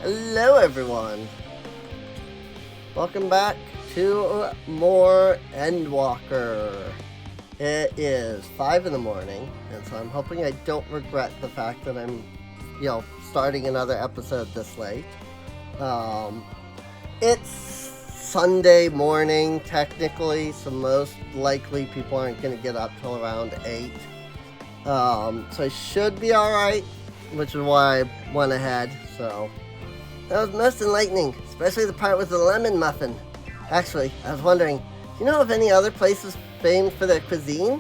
Hello everyone! Welcome back to more Endwalker. It is 5 in the morning, and so I'm hoping I don't regret the fact that I'm, starting another episode this late. It's Sunday morning, technically, so most likely people aren't going to get up till around 8. So I should be alright, which is why I went ahead, so... That was most enlightening, especially the part with the lemon muffin. Actually, I was wondering, do you know of any other places famed for their cuisine?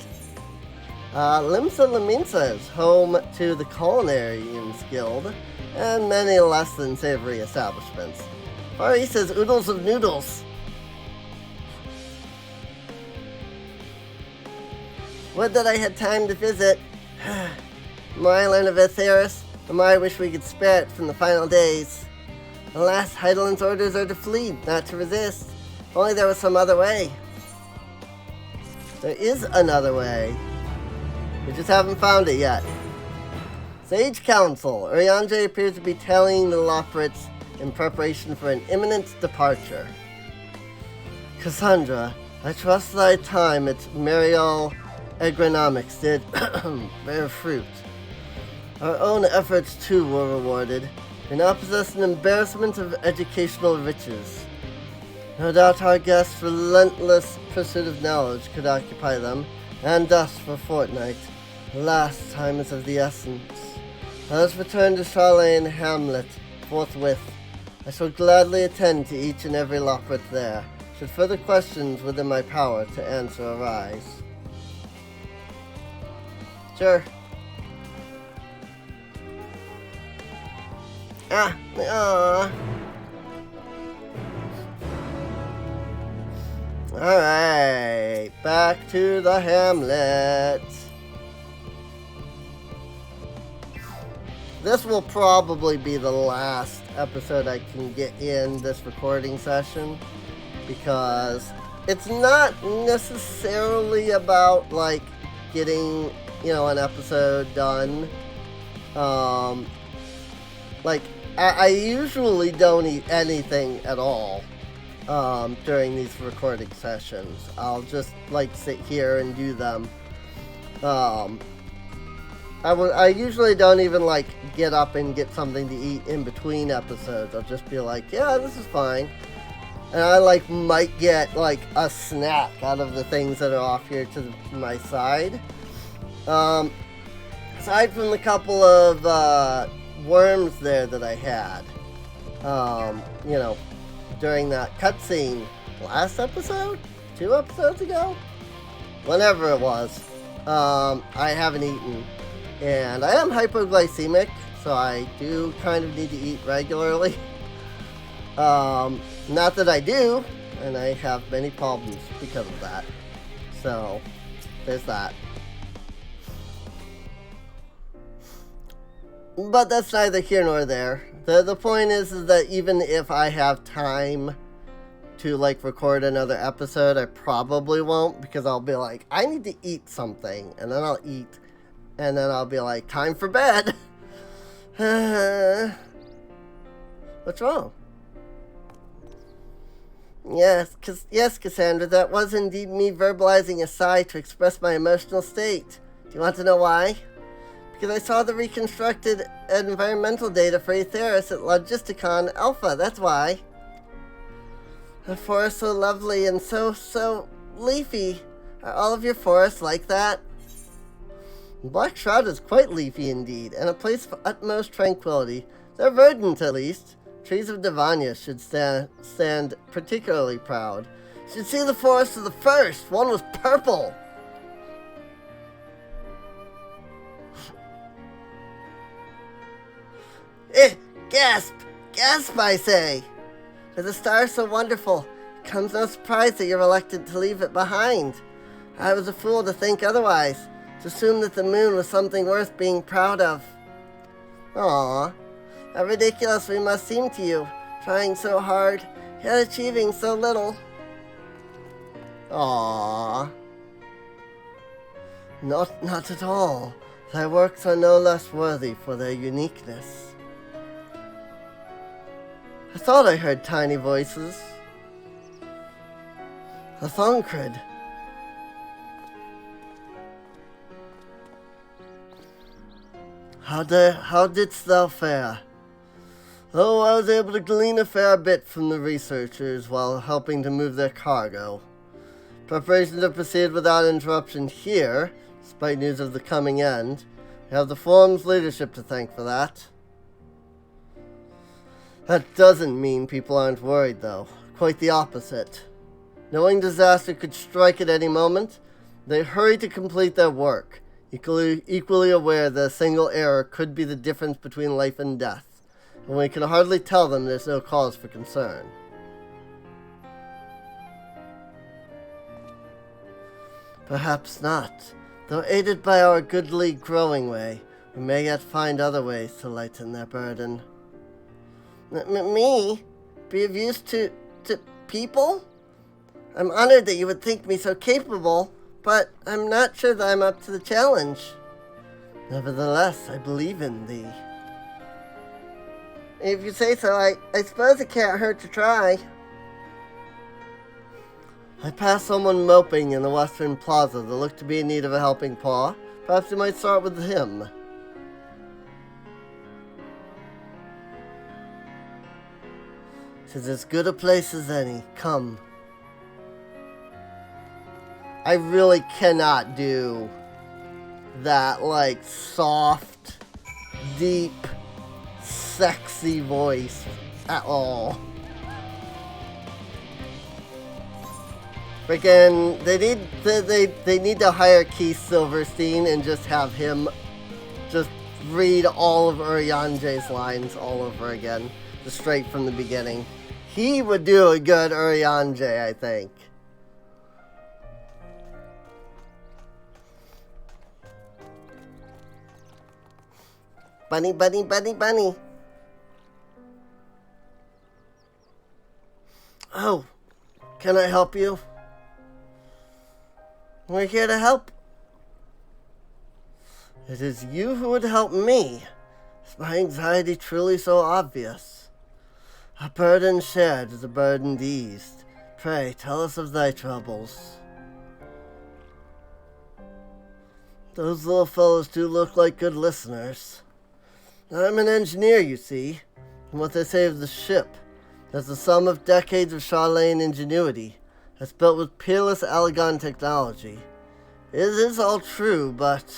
Limsa Laminsa is home to the Culinarians Guild and many less than savory establishments. Far East has oodles of noodles. Would that I had time to visit. The more I learn of Aetheris, the more I wish we could spare it from the final days. Alas, Heidelin's orders are to flee, not to resist. If only there was some other way. There is another way. We just haven't found it yet. Sage Council. Urianger appears to be tallying the Loprits in preparation for an imminent departure. Kassandra, I trust thy time at Marial Agronomics did bear fruit. Our own efforts too were rewarded. We now possess an embarrassment of educational riches. No doubt our guests' relentless pursuit of knowledge could occupy them, and us for a fortnight. Alas, time is of the essence. Let us return to Charlene and Hamlet forthwith. I shall gladly attend to each and every Loprit there, should further questions within my power to answer arise. Sure. Alright, back to the Hamlet. This will probably be the last episode I can get in this recording session, because it's not necessarily about, getting, an episode done. I usually don't eat anything at all during these recording sessions. I'll just sit here and do them. I usually don't even get up and get something to eat in between episodes. I'll just be like, yeah, this is fine. And I might get a snack out of the things that are off here to my side. Aside from the couple of worms there that I had, during that cutscene last episode, 2 episodes ago, whenever it was, I haven't eaten, and I am hypoglycemic, so I do kind of need to eat regularly. Not that I do, and I have many problems because of that, so there's that. But that's neither here nor there. The point is that even if I have time to record another episode, I probably won't, because I'll be like, I need to eat something, and then I'll eat, and then I'll be like, time for bed. What's wrong? Yes, Kassandra, that was indeed me verbalizing a sigh to express my emotional state. Do you want to know why? Because I saw the reconstructed environmental data for Aetheris at Logisticon Alpha, that's why. The forest so lovely and so leafy. Are all of your forests like that? Black Shroud is quite leafy indeed, and a place of utmost tranquility. They're verdant at least. Trees of Divania should stand particularly proud. You should see the forest of the first. One was purple. Gasp, I say! For the star so wonderful, it comes no surprise that you're reluctant to leave it behind. I was a fool to think otherwise, to assume that the moon was something worth being proud of. Aww, how ridiculous we must seem to you, trying so hard, yet achieving so little. Aww. Not at all. Thy works are no less worthy for their uniqueness. I thought I heard tiny voices. A Thancred. How didst thou fare? Oh, I was able to glean a fair bit from the researchers while helping to move their cargo. Preparations have proceeded without interruption here, despite news of the coming end. We have the forum's leadership to thank for that. That doesn't mean people aren't worried, though. Quite the opposite. Knowing disaster could strike at any moment, they hurry to complete their work, equally aware that a single error could be the difference between life and death, and we can hardly tell them there's no cause for concern. Perhaps not. Though aided by our goodly growing way, we may yet find other ways to lighten their burden. Me? Be of use to people? I'm honored that you would think me so capable, but I'm not sure that I'm up to the challenge. Nevertheless, I believe in thee. If you say so, I suppose it can't hurt to try. I passed someone moping in the western plaza that looked to be in need of a helping paw. Perhaps you might start with him. "'Tis as good a place as any. Come." I really cannot do that, like, soft, deep, sexy voice at all. Freaking, they need to hire Keith Silverstein and just have him just read all of Urianger's lines all over again, just straight from the beginning. He would do a good Urianger, I think. Bunny, bunny, bunny, bunny. Oh, can I help you? We're here to help. It is you who would help me. Is my anxiety truly so obvious? A burden shared is a burden eased. Pray, tell us of thy troubles. Those little fellows do look like good listeners. I'm an engineer, you see, and what they say of the ship, that's the sum of decades of Charlene ingenuity, that's built with peerless Allegon technology. It is all true, but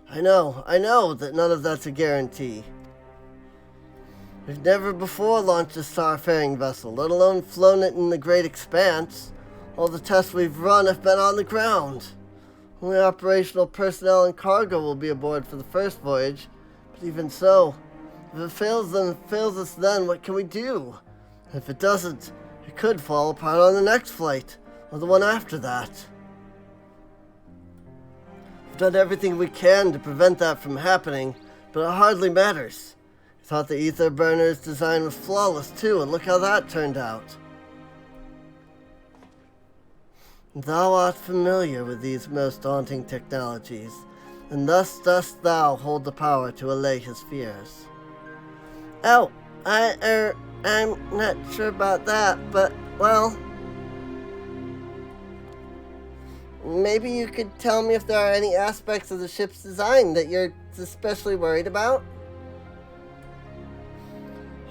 I know that none of that's a guarantee. We've never before launched a starfaring vessel, let alone flown it in the great expanse. All the tests we've run have been on the ground. Only operational personnel and cargo will be aboard for the first voyage, but even so, if it fails us then, what can we do? And if it doesn't, it could fall apart on the next flight, or the one after that. We've done everything we can to prevent that from happening, but it hardly matters. I thought the ether burner's design was flawless too, and look how that turned out. Thou art familiar with these most daunting technologies, and thus dost thou hold the power to allay his fears. Oh, I'm not sure about that, but, well, maybe you could tell me if there are any aspects of the ship's design that you're especially worried about?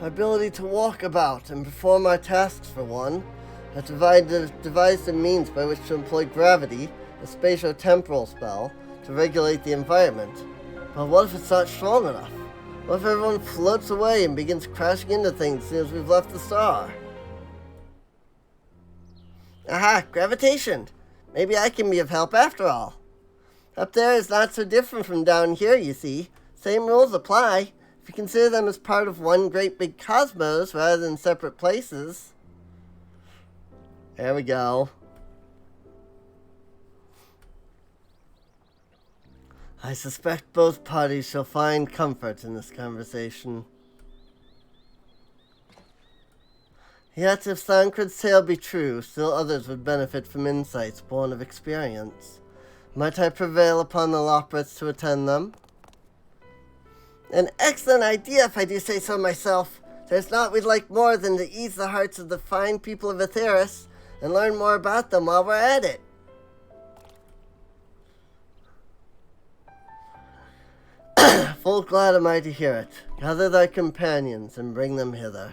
Our ability to walk about and perform our tasks, for one. I've devised a means by which to employ gravity, a spatio-temporal spell, to regulate the environment. But what if it's not strong enough? What if everyone floats away and begins crashing into things as soon as we've left the star? Aha, gravitation! Maybe I can be of help after all. Up there is not so different from down here, you see. Same rules apply, if you consider them as part of one great big cosmos rather than separate places. There we go. I suspect both parties shall find comfort in this conversation. Yet if Thancred's tale be true, still others would benefit from insights born of experience. Might I prevail upon the Loprits to attend them? An excellent idea, if I do say so myself. There's naught we'd like more than to ease the hearts of the fine people of Aetheris and learn more about them while we're at it. Full glad am I to hear it. Gather thy companions and bring them hither.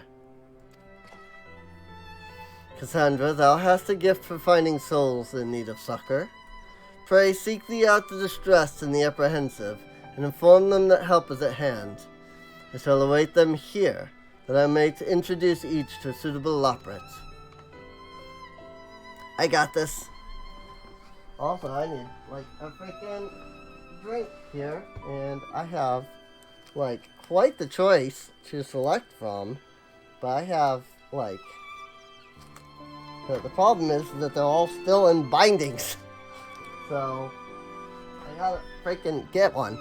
Kassandra, thou hast a gift for finding souls in need of succor. Pray seek thee out the distressed and the apprehensive, and inform them that help is at hand. I shall await them here, that I may introduce each to a suitable lopret. I got this. Also, I need, like, a freaking drink here, and I have, like, quite the choice to select from, but I have, like, the problem is that they're all still in bindings, so I gotta freaking get one.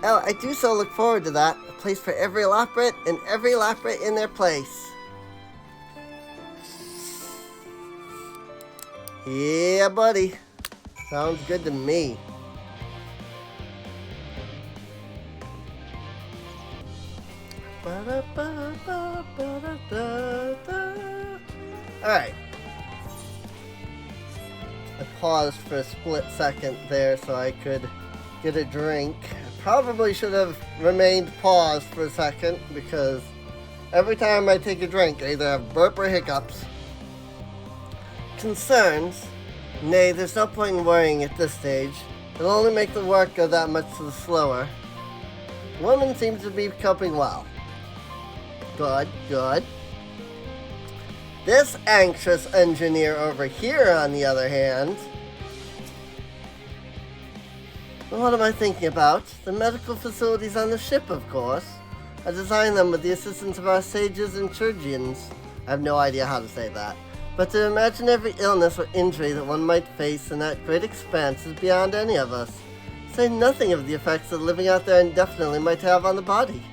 Oh, I do so look forward to that. A place for every lopret and every lopret in their place. Yeah, buddy. Sounds good to me. Alright. I paused for a split second there so I could get a drink. I probably should have remained paused for a second because every time I take a drink I either have burp or hiccups. Concerns? Nay, there's no point in worrying at this stage. It'll only make the work go that much the slower. The woman seems to be coping well. Good, good. This anxious engineer over here, on the other hand... Well, what am I thinking about? The medical facilities on the ship, of course. I designed them with the assistance of our sages and chirurgeons. I have no idea how to say that. But to imagine every illness or injury that one might face in that great expanse is beyond any of us. Say nothing of the effects that living out there indefinitely might have on the body.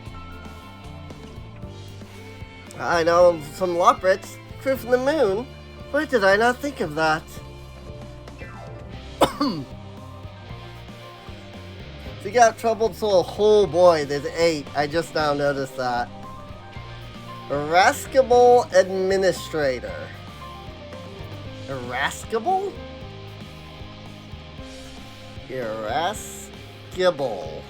I know some loprets, crew from the moon. Why did I not think of that? So you got troubled soul. Oh boy, there's 8. I just now noticed that. Irascible administrator. Irascible? Irascible.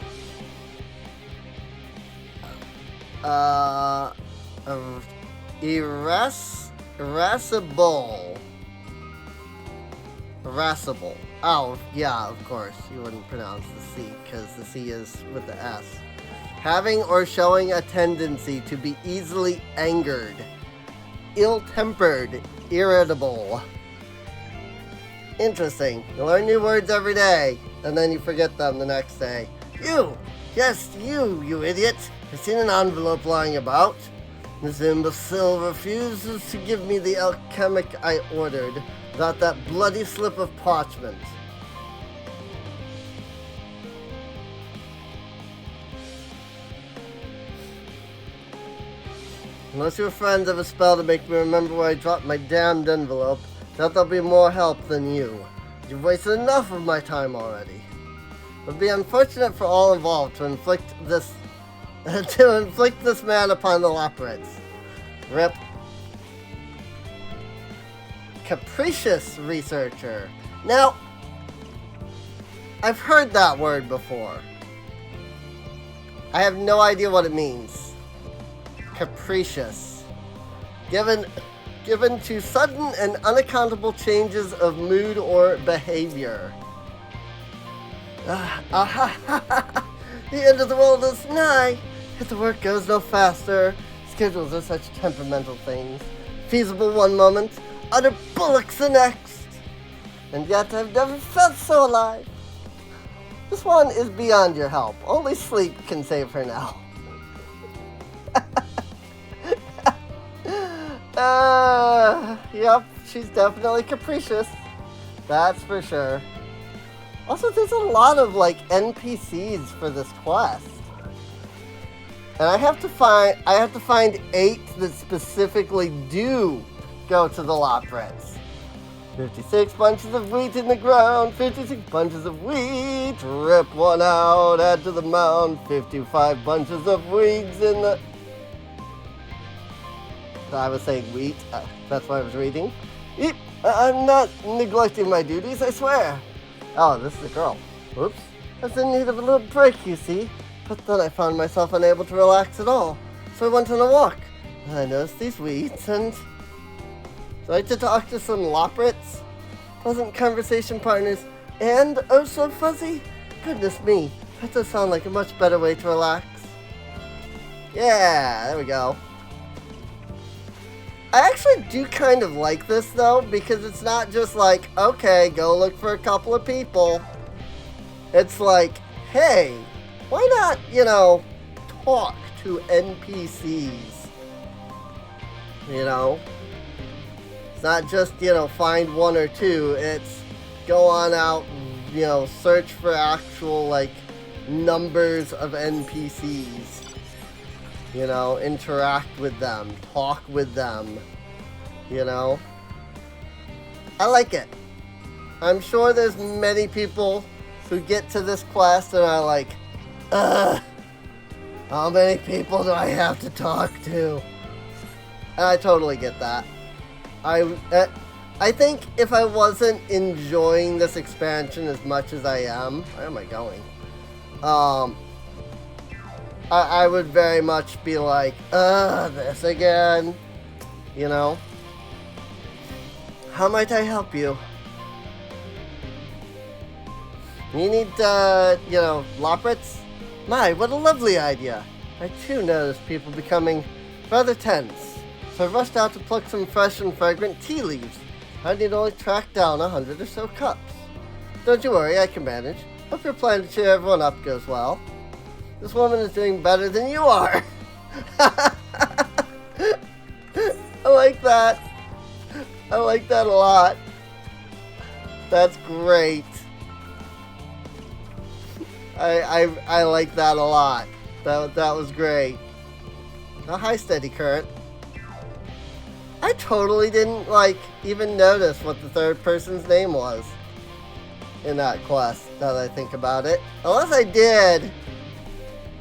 Irascible. Irascible. Oh, yeah, of course. You wouldn't pronounce the C, because the C is with the S. Having or showing a tendency to be easily angered, ill-tempered, irritable. Interesting. You learn new words every day, and then you forget them the next day. You! Yes, you idiot! I've seen an envelope lying about. This imbecile refuses to give me the alchemic I ordered without that bloody slip of parchment. Unless your friends have a spell to make me remember where I dropped my damned envelope, doubt there'll be more help than you. You've wasted enough of my time already. It would be unfortunate for all involved to inflict this man upon the loprets. Rip. Capricious researcher. Now, I've heard that word before. I have no idea what it means. Capricious. Given to sudden and unaccountable changes of mood or behavior. The end of the world is nigh. Yet the work goes no faster. Schedules are such temperamental things. Feasible one moment, utter bullocks the next. And yet I've never felt so alive. This one is beyond your help. Only sleep can save her now. Yep, she's definitely capricious. That's for sure. Also, there's a lot of, like, NPCs for this quest. And I have to find 8 that specifically do go to the loprets. 56 bunches of wheat in the ground, 56 bunches of wheat, rip one out, add to the mound, 55 bunches of weeds in the... I was saying wheat. That's what I was reading. Eep, I'm not neglecting my duties, I swear. Oh, this is a girl. Oops. I was in need of a little break, you see. But then I found myself unable to relax at all. So I went on a walk. And I noticed these weeds and... So I had to talk to some loprits, pleasant conversation partners, and oh so fuzzy. Goodness me, that does sound like a much better way to relax. Yeah, there we go. I actually do kind of like this though, because it's not just like, okay, go look for a couple of people. It's like, hey, why not, talk to NPCs? It's not just, find one or two. It's go on out, search for actual, numbers of NPCs. Interact with them, talk with them, I like it. I'm sure there's many people who get to this quest and are like, how many people do I have to talk to? And I totally get that. I think if I wasn't enjoying this expansion as much as I am, where am I going? I would very much be like, this again, How might I help you? You need, loprits? My, what a lovely idea. I too noticed people becoming rather tense, so I rushed out to pluck some fresh and fragrant tea leaves. I need only track down 100 or so cups. Don't you worry, I can manage. Hope your plan to cheer everyone up goes well. This woman is doing better than you are. I like that. I like that a lot. That's great. I like that a lot. That was great. Oh, hi, Steady Current. I totally didn't, even notice what the third person's name was in that quest, now that I think about it. Unless I did,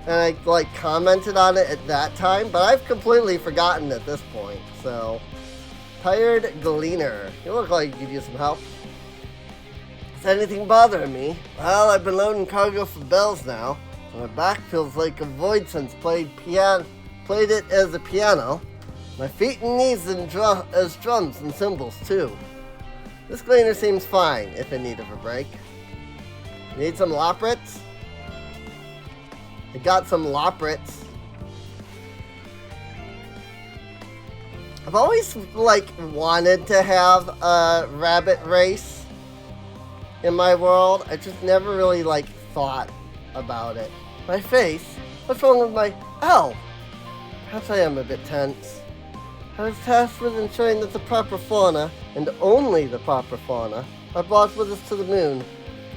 and I, commented on it at that time, but I've completely forgotten at this point, so. Tired Gleaner. You look like you could use some help. Is anything bothering me? Well, I've been loading cargo for bells now, so my back feels like a void since played it as a piano. My feet and knees as drums and cymbals, too. This Gleaner seems fine, if in need of a break. Need some loprits? I got some loprits. I've always, wanted to have a rabbit race in my world. I just never really, thought about it. My face? What's wrong with my... Ow! Perhaps I am a bit tense. I was tasked with ensuring that the proper fauna, and only the proper fauna, are brought with us to the moon.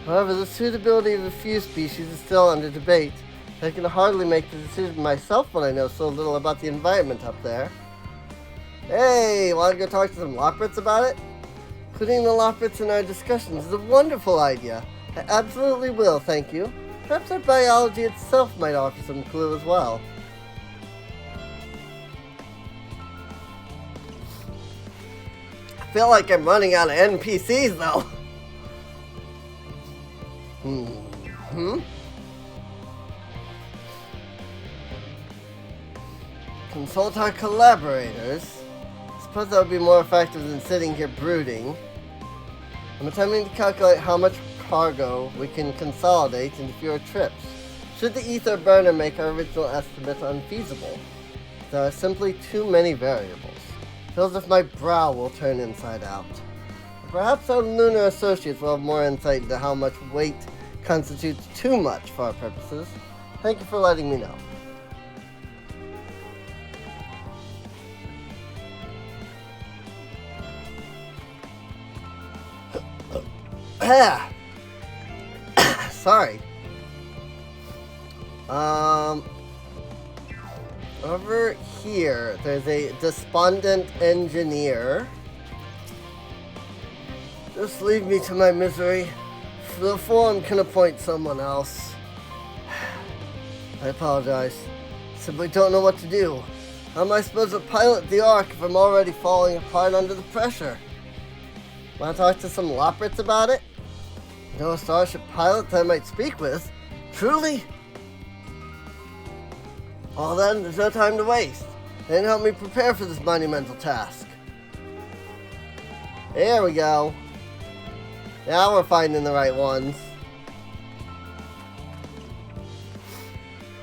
However, the suitability of a few species is still under debate. I can hardly make the decision myself when I know so little about the environment up there. Hey, want to go talk to some loprits about it? Including the loprits in our discussions is a wonderful idea. I absolutely will, thank you. Perhaps our biology itself might offer some clue as well. I feel like I'm running out of NPCs, though. Consult our collaborators. I suppose that would be more effective than sitting here brooding. I'm attempting to calculate how much cargo we can consolidate into fewer trips. Should the ether burner make our original estimate unfeasible? There are simply too many variables. Feels as if my brow will turn inside out. Perhaps our lunar associates will have more insight into how much weight constitutes too much for our purposes. Thank you for letting me know. Sorry. Over here, there's a despondent engineer. Just leave me to my misery. The forum can appoint someone else. I apologize. Simply don't know what to do. How am I supposed to pilot the Ark if I'm already falling apart under the pressure? Want to talk to some Loprits about it? No starship pilot that I might speak with? Truly? Well then, there's no time to waste. Then help me prepare for this monumental task. There we go. Now we're finding the right ones.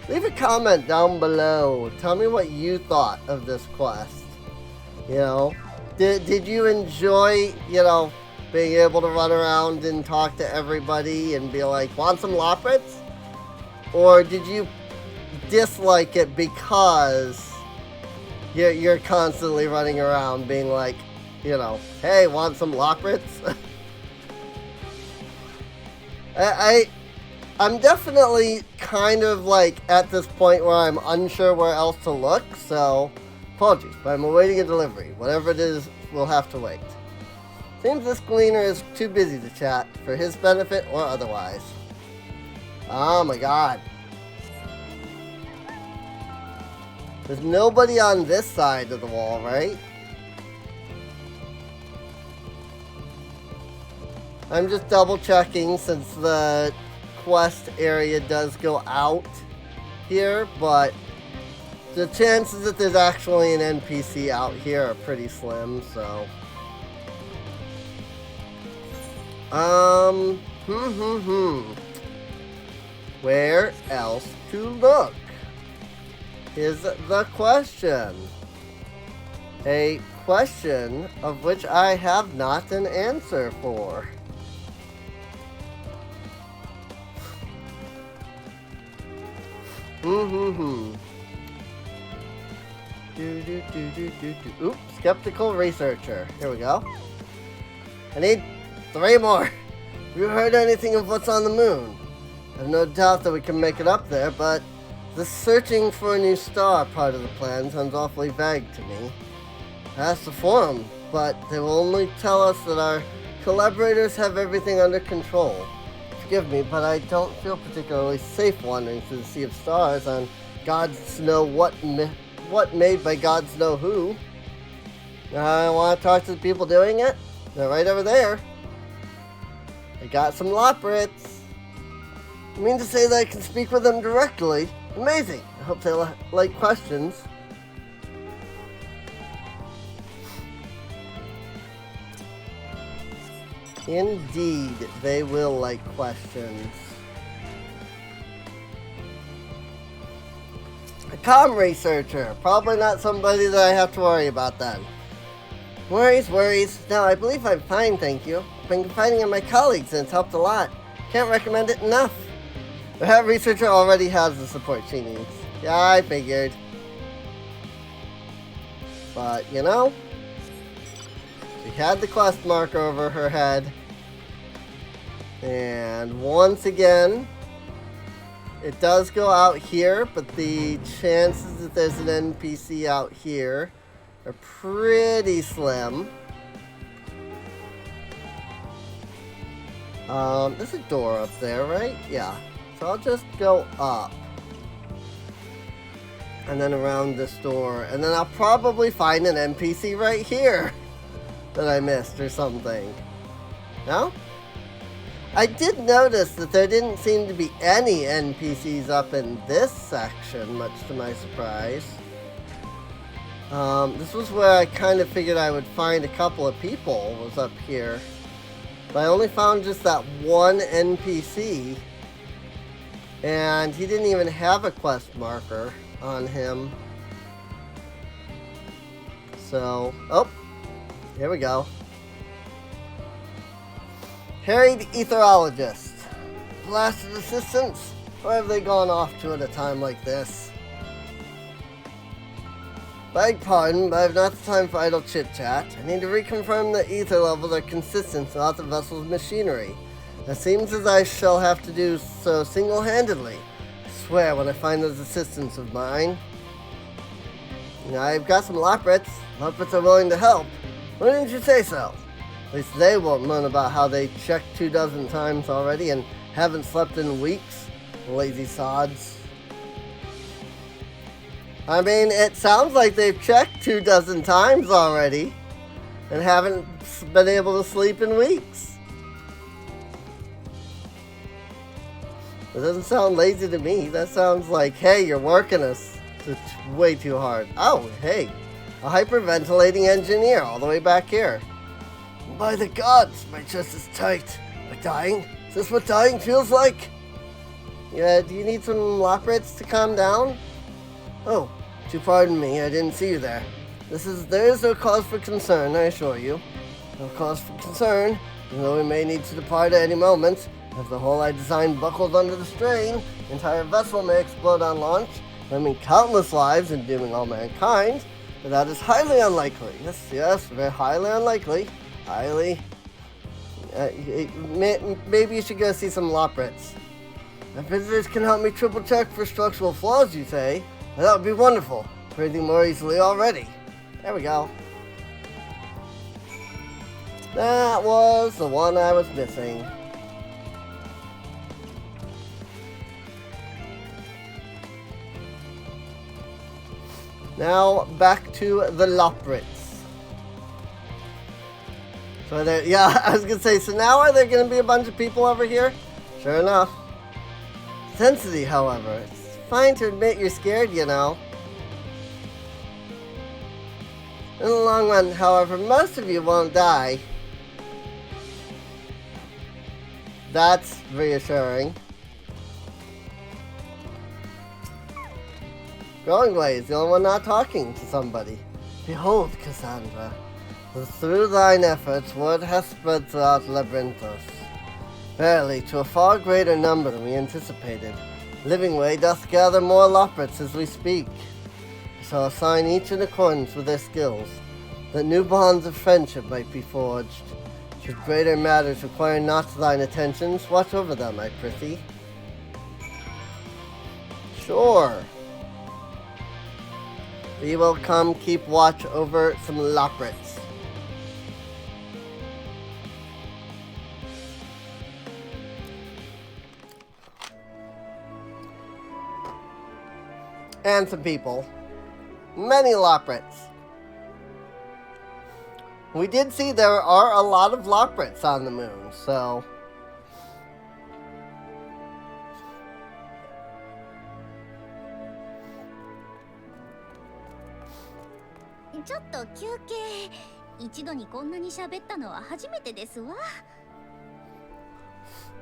Leave a comment down below. Tell me what you thought of this quest. You know, did you enjoy, you know, being able to run around and talk to everybody and be like, want some Loprits? Or did you dislike it because you're constantly running around being like, you know, hey, want some Loprits? I'm definitely kind of like at this point where I'm unsure where else to look, so apologies, but I'm awaiting a delivery. Whatever it is, we'll have to wait. Seems this gleaner is too busy to chat, for his benefit or otherwise. Oh my god. There's nobody on this side of the wall, right? I'm just double checking since the quest area does go out here, but the chances that there's actually an NPC out here are pretty slim, so. Where else to look is the question. A question of which I have not an answer for. Oops, skeptical researcher. Here we go. I need 3 more. Have you heard anything of what's on the moon? I have no doubt that we can make it up there, but the searching for a new star part of the plan sounds awfully vague to me. I asked the forum, but they will only tell us that our collaborators have everything under control. Forgive me, but I don't feel particularly safe wandering through the sea of stars on gods know what made by gods know who. I want to talk to the people doing it. They're right over there. I got some Loprits. You mean to say that I can speak with them directly? Amazing. I hope they like questions. Indeed, they will like questions. A comm researcher. Probably not somebody that I have to worry about then. Worries. No, I believe I'm fine, thank you. I've been confiding in my colleagues and it's helped a lot. Can't recommend it enough. The researcher already has the support she needs. Yeah, I figured. But, you know, she had the quest marker over her head. And once again, it does go out here, but the chances that there's an NPC out here are pretty slim. There's a door up there, right? Yeah. So I'll just go up. And then around this door. And then I'll probably find an NPC right here that I missed or something. No? I did notice that there didn't seem to be any NPCs up in this section, much to my surprise. This was where I kind of figured I would find a couple of people, was up here. But I only found just that one NPC. And he didn't even have a quest marker on him. So, oh, here we go. Harried Etherologist. Blasted assistants? Where have they gone off to at a time like this? Beg pardon, but I have not the time for idle chit-chat. I need to reconfirm the ether levels are consistent throughout the vessel's machinery. It seems as I shall have to do so single-handedly. I swear when I find those assistants of mine. I've got some Loprits. Loprits are willing to help. Why didn't you say so? At least they won't learn about how they checked 24 times already and haven't slept in weeks. Lazy sods. I mean, it sounds like they've checked 24 times already and haven't been able to sleep in weeks. It doesn't sound lazy to me. That sounds like, hey, you're working us way too hard. Oh, hey, a hyperventilating engineer all the way back here. By the gods, my chest is tight. Am I dying? Is this what dying feels like? Yeah, do you need some loprits to calm down? Oh, do pardon me, I didn't see you there. There is no cause for concern, I assure you. No cause for concern, even though we may need to depart at any moment. If the hull I designed buckles under the strain, the entire vessel may explode on launch, claiming countless lives and dooming all mankind. But that is highly unlikely. Yes, very highly unlikely. Highly. Maybe you should go see some loprits. If visitors can help me triple check for structural flaws, you say? Well, that would be wonderful. Breathing more easily already. There we go. That was the one I was missing. Now, back to the loprits. So yeah, I was gonna say, so now are there gonna be a bunch of people over here? Sure enough. Sensity, however. It's fine to admit you're scared, you know. In the long run, however, most of you won't die. That's reassuring. Growing Way is the only one not talking to somebody. Behold, Kassandra, through thine efforts word hath spread throughout Labyrinthos. Verily, to a far greater number than we anticipated. Living Way doth gather more loprits as we speak. We shall assign each in accordance with their skills, that new bonds of friendship might be forged. Should greater matters require not thine attentions, watch over them, I prithee. Sure. We will come keep watch over some loprits. And some people. Many loprits. We did see there are a lot of loprits on the moon, so...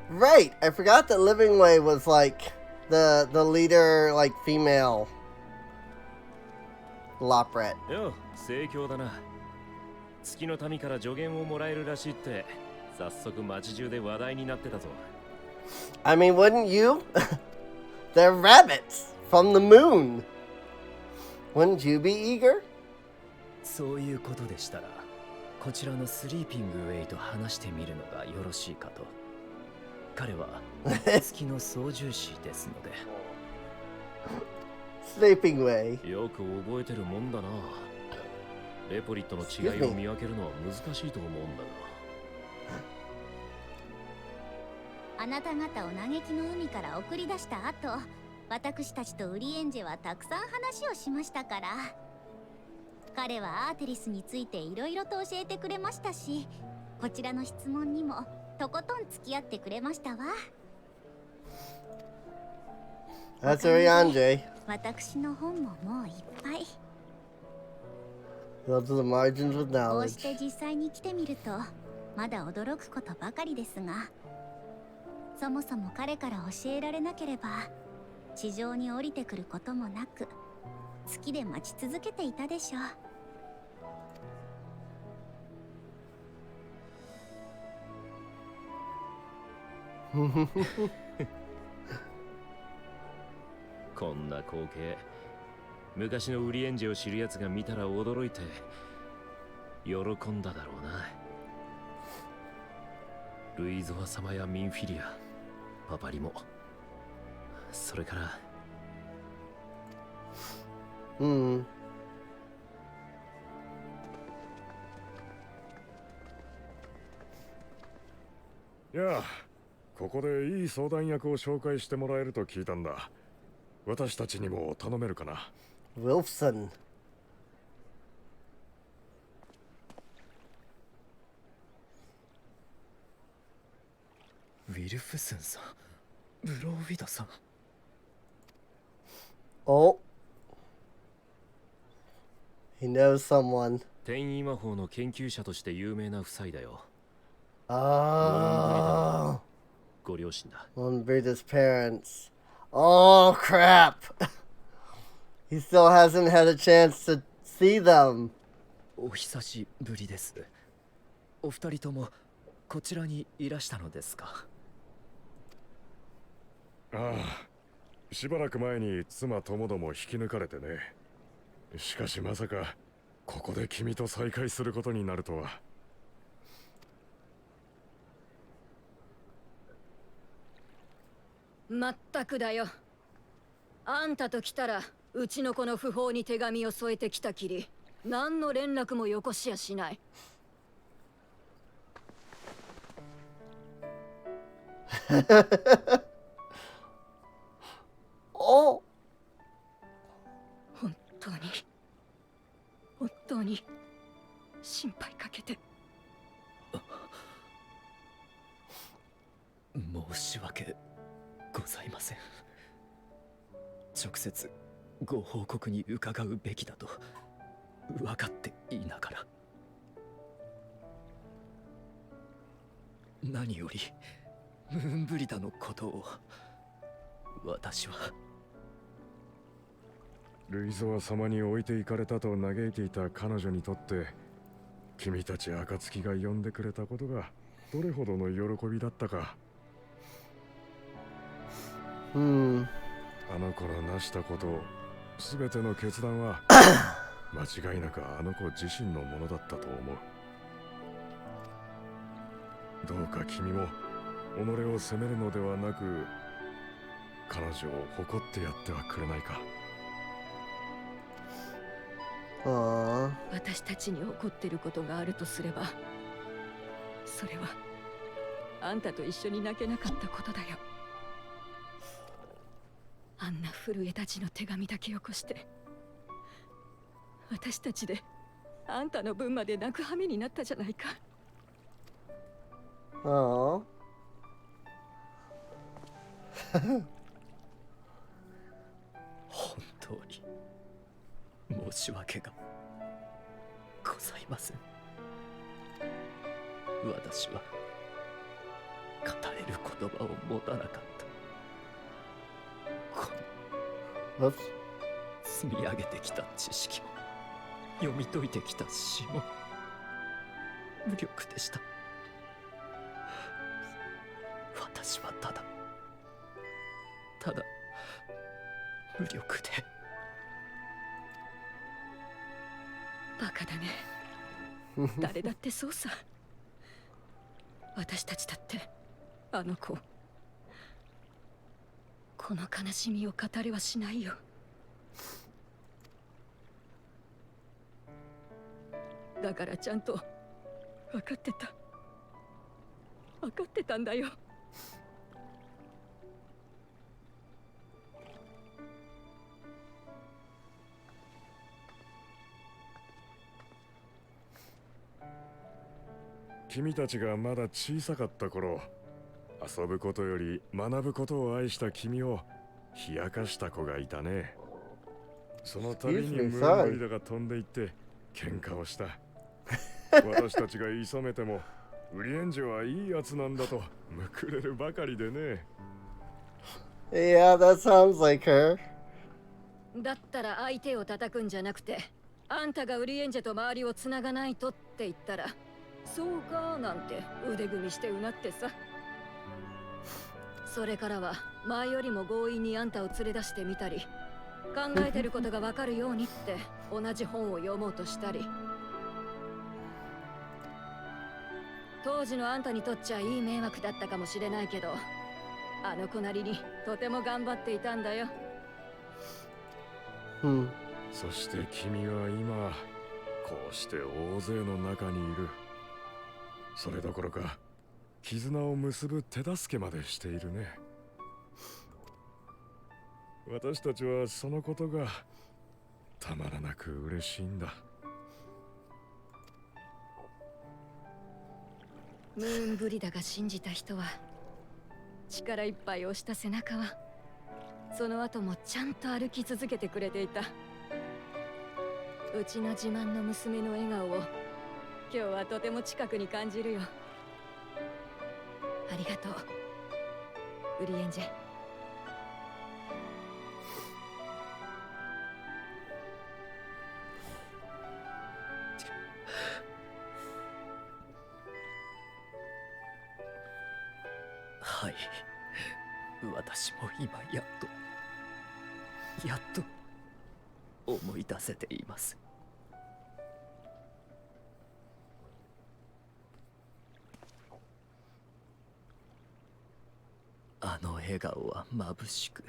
Right, I forgot that Living Way was like the leader, like female loprit. I mean, wouldn't you? They're rabbits from the moon. Wouldn't you be eager? そういうことでしたら、こちらのスリーピングウェイと話してみるのがよろしいかと。彼は月の操縦士ですので。Sleeping Way。よく覚えてるもんだな。レポリットの違いを見分けるのは難しいと思うんだが。あなた方を嘆きの海から送り出した後、私たちとウリエンジェはたくさん話をしましたから。彼はアーテリスについていろいろと教えてくれましたし、こちらの質問にもとことん付き合ってくれましたわ。That's Ariane. 私の本ももういっぱい。Go to the margins with knowledge. こうして実際に来てみると、まだ驚くことばかりですが、そもそも彼から教えられなければ、地上に降りてくることもなく、月で待ち続けていたでしょう。こんな光景、昔のウリエンジェを知る奴が見たら驚いて喜んだだろうな。ルイゾワ様やミンフィリア、パパリも、それからいや、ここでいい相談役を紹介してもらえると聞いたんだ。私たちにも頼めるかな。Wilson. ウィルフスンさん、ブローウィドさん。Oh. He knows someone. 転移魔法の研究者として有名な夫妻だよ。Oh. ご両親だ。Monbrita's parents. Oh, crap. He still hasn't had a chance to see them. お久しぶりです。お二人ともこちらにいらしたのですか。ああ、しばらく前に妻ともども引き抜かれてね。しかしまさかここで君と再会することになるとは。まったくだよ。あんたと来たらうちの子の訃報に手紙を添えてきたきり、何の連絡もよこしやしない。Oh. 本当に心配かけて。申し訳ございません。直接ご報告に伺うべきだと分かっていながら。何よりムーンブリダのことを私は。ルイゾワ様に置いていかれたと嘆いていた彼女にとって、君たち暁が呼んでくれたことがどれほどの喜びだったか。あの頃成したこと、すべての決断は間違いなくあの子自身のものだったと思う。どうか君も己を責めるのではなく、彼女を誇ってやってはくれないか。私たちに起こってることがあるとすれば、それはあんたと一緒に泣けなかったことだよ。あんな震えたちの手紙だけよこして、私たちであんたの分まで泣く羽目になったじゃないか。Oh. 本当に申し訳がございません。私は語れる言葉を持たなかった。この Whoops. 積み上げてきた知識も読み解いてきた詩も無力でした。私はただ無力で。バカだね。誰だってそうさ。私たちだってあの子、この悲しみを語れはしないよ。だからちゃんと分かってたんだよ。君たちがまだ小さかった頃、遊ぶことより学ぶことを愛した君を冷やかした子がいたね。その度にムーンブリダが飛んでいって喧嘩をした。私たちがいさめてもウリエンジェはいいやつなんだとむくれるばかりでね。Yeah, that sounds like her. だったら相手を叩くんじゃなくて、あんたがウリエンジェと周りをつながないとって言ったら、そうかなんて腕組みしてうなってさ。それからは前よりも強引にあんたを連れ出してみたり、考えてることがわかるようにって同じ本を読もうとしたり。当時のあんたにとっちゃいい迷惑だったかもしれないけど、あの子なりにとても頑張っていたんだよ。そして君は今こうして大勢の中にいる。それどころか絆を結ぶ手助けまでしているね。私たちはそのことがたまらなく嬉しいんだ。ムーンブリダが信じた人は力いっぱい押した背中はその後もちゃんと歩き続けてくれていた。うちの自慢の娘の笑顔を今日はとても近くに感じるよ。ありがとうウリエンジェ。はい、私も今やっと思い出せています。あの笑顔は眩しく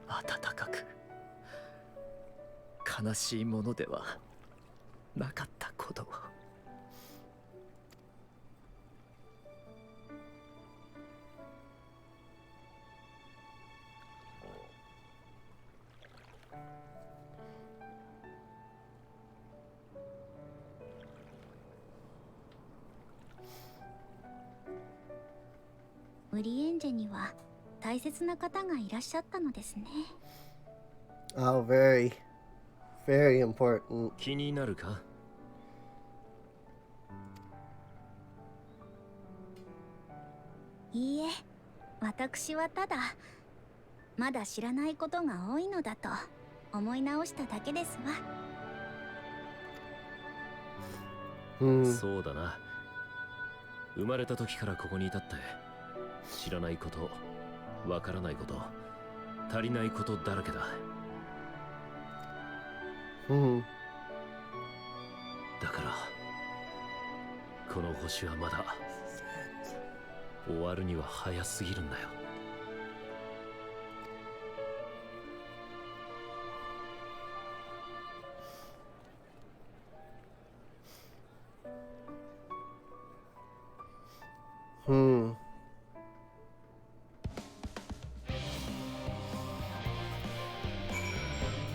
温かく、悲しいものではなかったことを。ウリエンジェには大切な方がいらっしゃったのですね。Oh, very, very important. 気になるか？いいえ、私はただまだ知らないことが多いのだと思い直しただけですわ。そうだな。生まれた時からここに至って知らないこと、わからないこと、足りないことだらけだ。だからこの星はまだ終わるには早すぎるんだよ。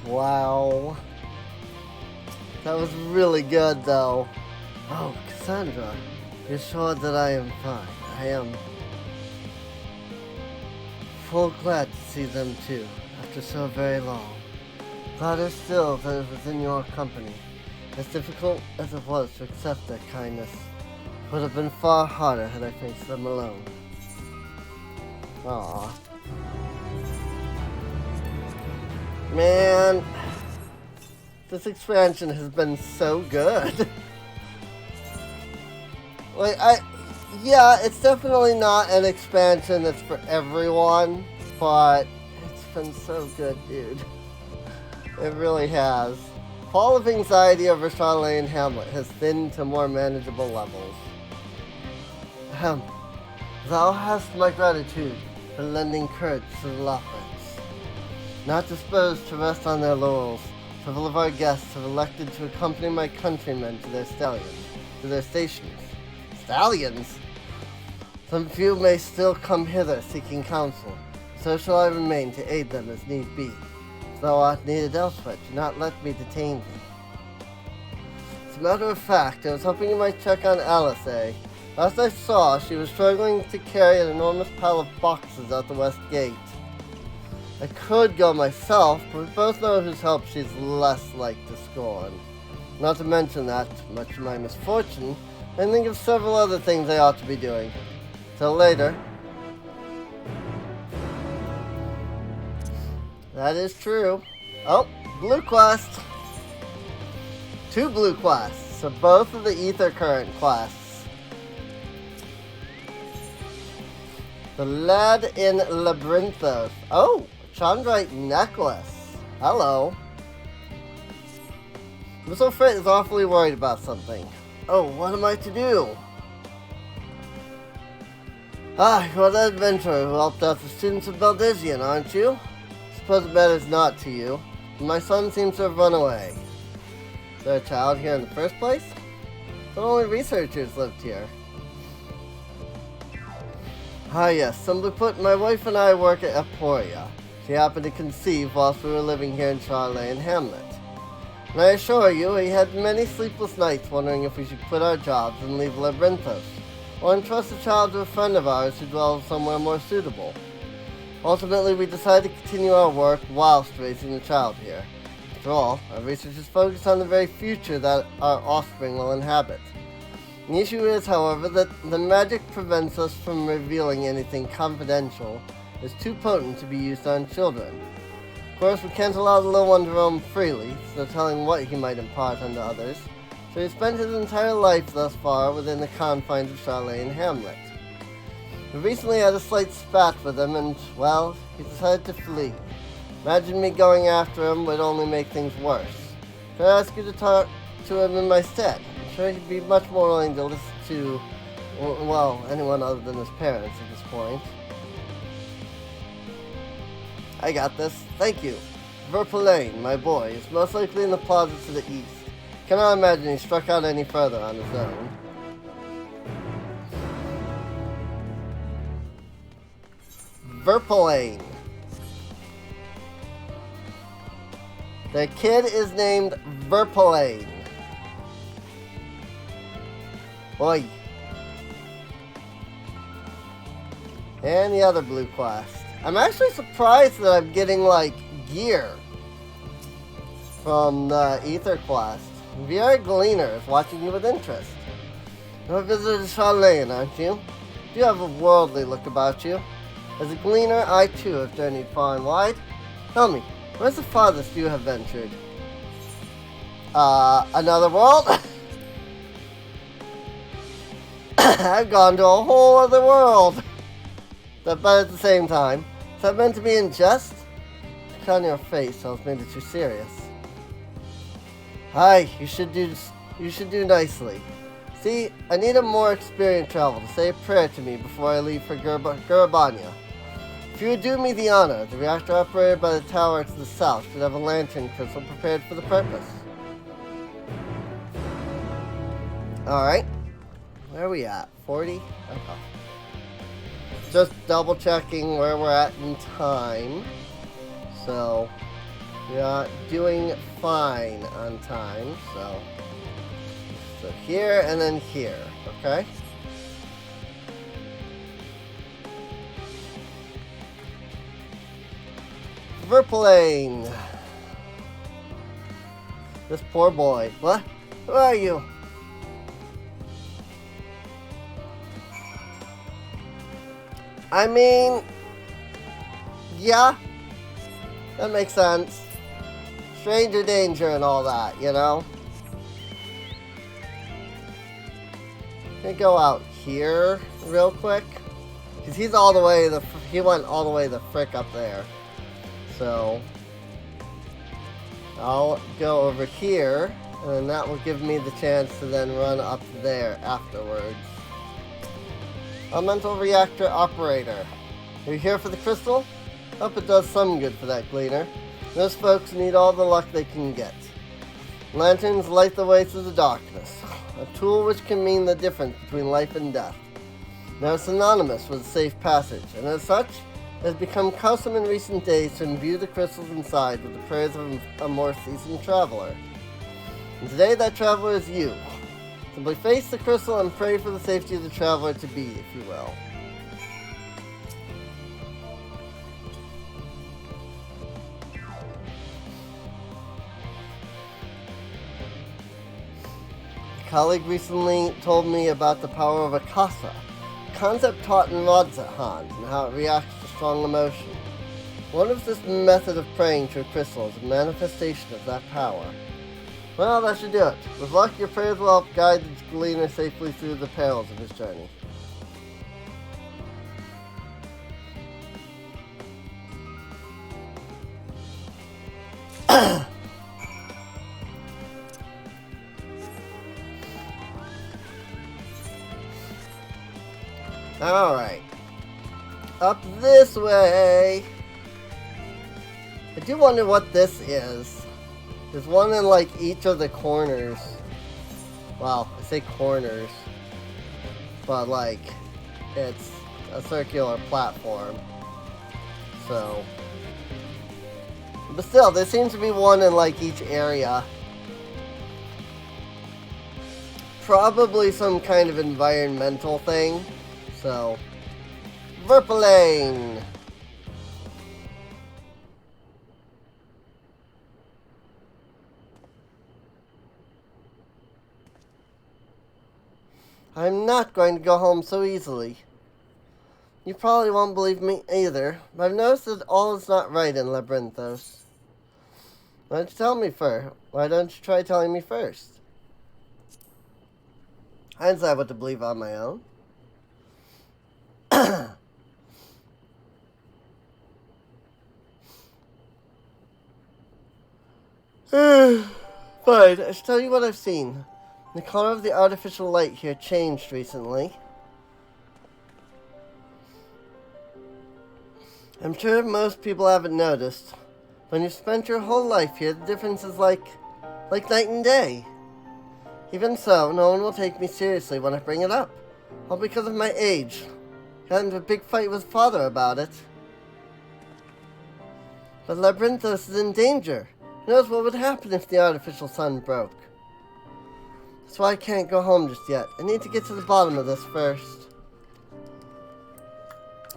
Wow. That was really good, though. Oh, Kassandra, you're sure that I am fine. I am full glad to see them too, after so very long. Gladder still that it was in your company. As difficult as it was to accept their kindness, it would have been far harder had I faced them alone. Aww. Man, this expansion has been so good. Like, yeah, it's definitely not an expansion that's for everyone, but it's been so good, dude. It really has. Fall of anxiety over Charlotte and Hamlet has thinned to more manageable levels. Thou hast my gratitude for lending courage to the Lothrics. Not disposed to rest on their laurels, several of our guests have elected to accompany my countrymen to their stations. Stallions? Some few may still come hither seeking counsel, so shall I remain to aid them as need be. If thou art needed elsewhere, do not let me detain thee. As a matter of fact, I was hoping you might check on Alice, eh? Last I saw, she was struggling to carry an enormous pile of boxes out the west gate. I could go myself, but we both know whose help she's less like to scorn. Not to mention that, much to my misfortune, I think of several other things I ought to be doing. Till later. That is true. Oh, blue quest. 2 blue quests, so both of the Ether Current quests. The Lad in Labyrinthos. Oh! Chandrite necklace. Hello. I'm so afraid is awfully worried about something. Oh, what am I to do? Ah, you're the adventurer who helped out the students of Baldesion, aren't you? Suppose it matters not to you. My son seems to have run away. Is there a child here in the first place? But only researchers lived here. Ah yes, simply put, my wife and I work at Emporia. She happened to conceive whilst we were living here in Charlotte and Hamlet. And I assure you, he had many sleepless nights wondering if we should quit our jobs and leave Labyrinthos, or entrust the child to a friend of ours who dwells somewhere more suitable. Ultimately, we decided to continue our work whilst raising the child here. After all, our research is focused on the very future that our offspring will inhabit. The issue is, however, that the magic prevents us from revealing anything confidential is too potent to be used on children. Of course, we can't allow the little one to roam freely, so telling what he might impart unto others, so he spent his entire life thus far within the confines of Charlene Hamlet. We recently had a slight spat with him, and, well, he decided to flee. Imagine me going after him would only make things worse. Could I ask you to talk to him in my stead? I'm sure he'd be much more willing to listen to, well, anyone other than his parents at this point. I got this. Thank you. Verpelane, my boy, is most likely in the plaza to the east. Cannot imagine he struck out any further on his own. Verpelane. The kid is named Verpelane. Oi. And the other blue quest. I'm actually surprised that I'm getting, like, gear from the Ether quest. VR Gleaner is watching you with interest. You're a visitor to Charlene, aren't you? You have a worldly look about you. As a gleaner, I too have journeyed far and wide. Tell me, where's the farthest you have ventured? Another world? I've gone to a whole other world. But at the same time, is that meant to be in jest? The look on your face tells me that you're serious. Aye, you should do nicely. See, I need a more experienced traveler to say a prayer to me before I leave for Gurabanya. If you would do me the honor, the reactor operated by the tower to the south should have a lantern crystal prepared for the purpose. Alright. Where are we at? 40? Okay. Just double checking where we're at in time. So, we are doing fine on time. So here and then here. Okay? Verpelane. This poor boy. What? Who are you? I mean, yeah, that makes sense. Stranger danger and all that, you know? Can I go out here real quick? Because he's all the way, he went all the way the frick up there. So, I'll go over here, and that will give me the chance to then run up there afterwards. Elemental Reactor Operator. Are you here for the crystal? Hope it does some good for that gleaner. Those folks need all the luck they can get. Lanterns light the way through the darkness. A tool which can mean the difference between life and death. They are synonymous with safe passage, and as such, it has become custom in recent days to imbue the crystals inside with the prayers of a more seasoned traveler. And today that traveler is you. Simply face the crystal and pray for the safety of the traveler to be, if you will. A colleague recently told me about the power of Akasa, a concept taught in Rodzahan, and how it reacts to strong emotion. What if this method of praying to a crystal is a manifestation of that power? Well, that should do it. With luck, your prayers will help guide the gleaner safely through the perils of his journey. Alright. Up this way. I do wonder what this is. There's one in, like, each of the corners. Well, I say corners. But, like, it's a circular platform. So. But still, there seems to be one in, like, each area. probably some kind of environmental thing. So, Verpelane. I'm not going to go home so easily. You probably won't believe me either, but I've noticed that all is not right in Labyrinthos. Why don't you tell me first? Why don't you try telling me first? I decide what to believe on my own. Fine, I should tell you what I've seen. The color of the artificial light here changed recently. I'm sure most people haven't noticed. When you've spent your whole life here, the difference is like night and day. Even so, no one will take me seriously when I bring it up. All because of my age. Got into a big fight with father about it. But Labyrinthos is in danger. Who knows what would happen if the artificial sun broke? That's why I can't go home just yet. I need to get to the bottom of this first.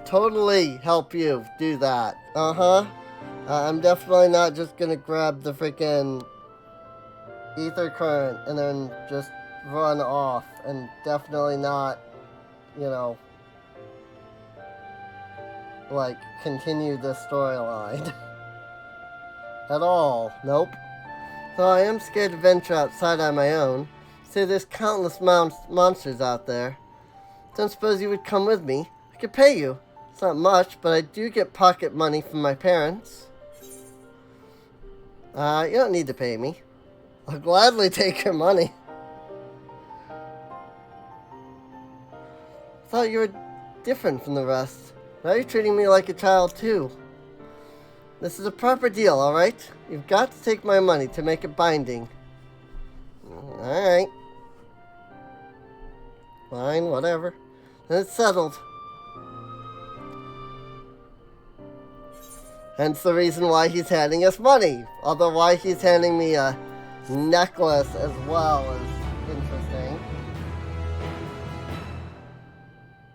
Totally help you do that. I'm definitely not just gonna grab the freaking ether current and then just run off. And definitely not, you know, like, continue this storyline. At all. Nope. Though I am scared to venture outside on my own. Say there's countless monsters out there. Don't suppose you would come with me? I could pay you. It's not much, but I do get pocket money from my parents. You don't need to pay me. I'll gladly take your money. I thought you were different from the rest. Now you're treating me like a child, too. This is a proper deal, alright? You've got to take my money to make it binding. Alright. Fine, whatever. Then it's settled. Hence the reason why he's handing us money. Although why he's handing me a necklace as well is interesting.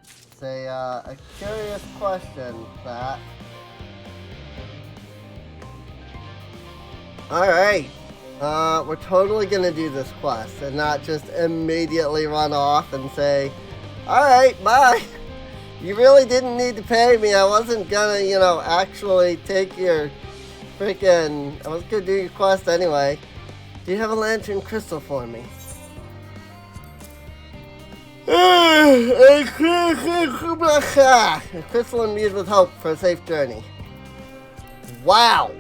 It's a curious question, that. Alright. We're totally gonna do this quest and not just immediately run off and say, alright, bye. You really didn't need to pay me. I wasn't gonna, you know, actually take your freaking... I was gonna do your quest anyway. Do you have a lantern crystal for me? A crystal imbued with hope for a safe journey. Wow!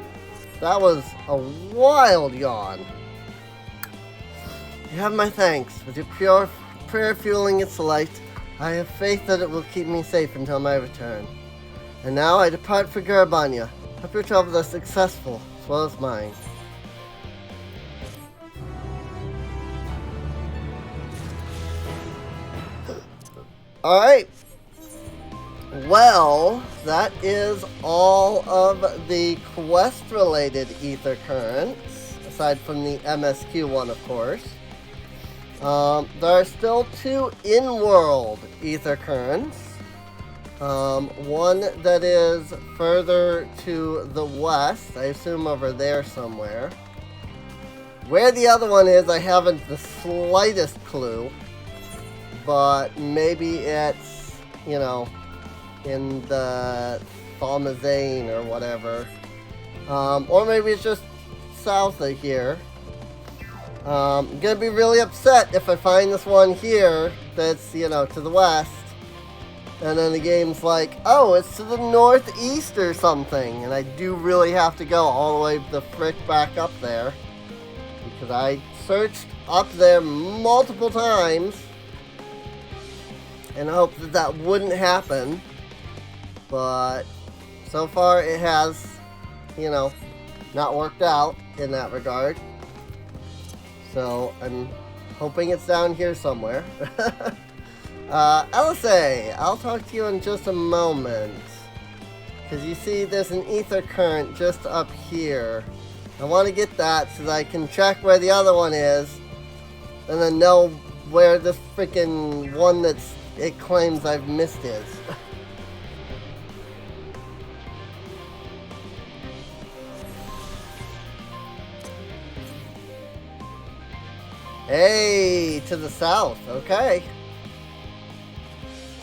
That was a wild yawn. You have my thanks. With your pure prayer fueling its light, I have faith that it will keep me safe until my return. And now I depart for Garlemald. Hope your travels are successful, as well as mine. Alright. Well, that is all of the quest-related ether currents, aside from the MSQ one, of course. There are still 2 in-world ether currents. One that is further to the west, I assume over there somewhere. Where the other one is, I haven't the slightest clue. But maybe it's, you know, in the Thalmazane or whatever. Or maybe it's just south of here. I'm gonna be really upset if I find this one here that's, you know, to the west. And then the game's like, oh, it's to the northeast or something. And I do really have to go all the way the frick back up there. Because I searched up there multiple times. And hope that that wouldn't happen. But so far it has, you know, not worked out in that regard. So I'm hoping it's down here somewhere. LSA, I'll talk to you in just a moment. Because you see there's an ether current just up here. I want to get that so that I can check where the other one is. And then know where this freaking one it claims I've missed is. Hey, to the south, okay.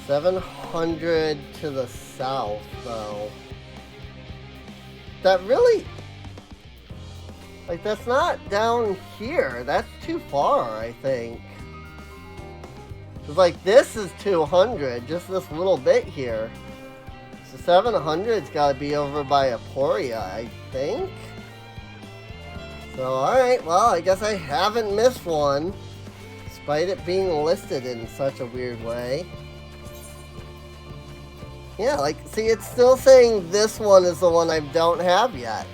700 to the south, though. That really... Like, that's not down here. That's too far, I think. It's like, this is 200, just this little bit here. So 700's gotta be over by Aporia, I think. So, alright, well, I guess I haven't missed one. Despite it being listed in such a weird way. Yeah, like, see, it's still saying this one is the one I don't have yet.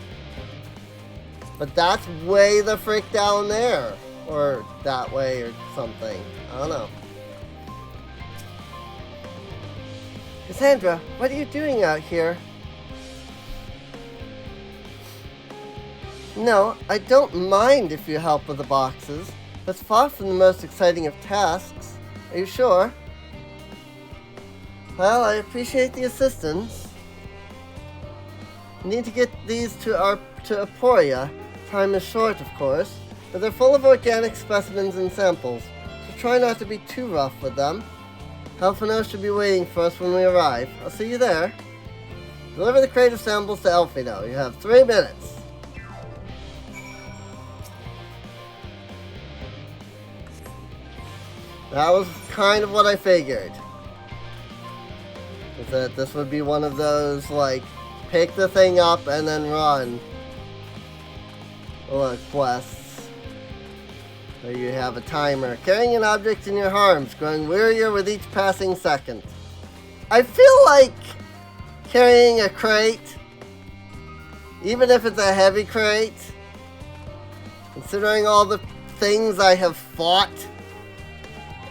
But that's way the frick down there. Or that way or something. I don't know. Kassandra, what are you doing out here? No, I don't mind if you help with the boxes. That's far from the most exciting of tasks. Are you sure? Well, I appreciate the assistance. We need to get these to Aporia. Time is short, of course, but they're full of organic specimens and samples, so try not to be too rough with them. Elfino should be waiting for us when we arrive. I'll see you there. Deliver the crate of samples to Elfino. You have 3 minutes. That was kind of what I figured. Is that this would be one of those, like, pick the thing up and then run. Quests. There you have a timer. Carrying an object in your arms, growing wearier with each passing second. I feel like carrying a crate, even if it's a heavy crate, considering all the things I have fought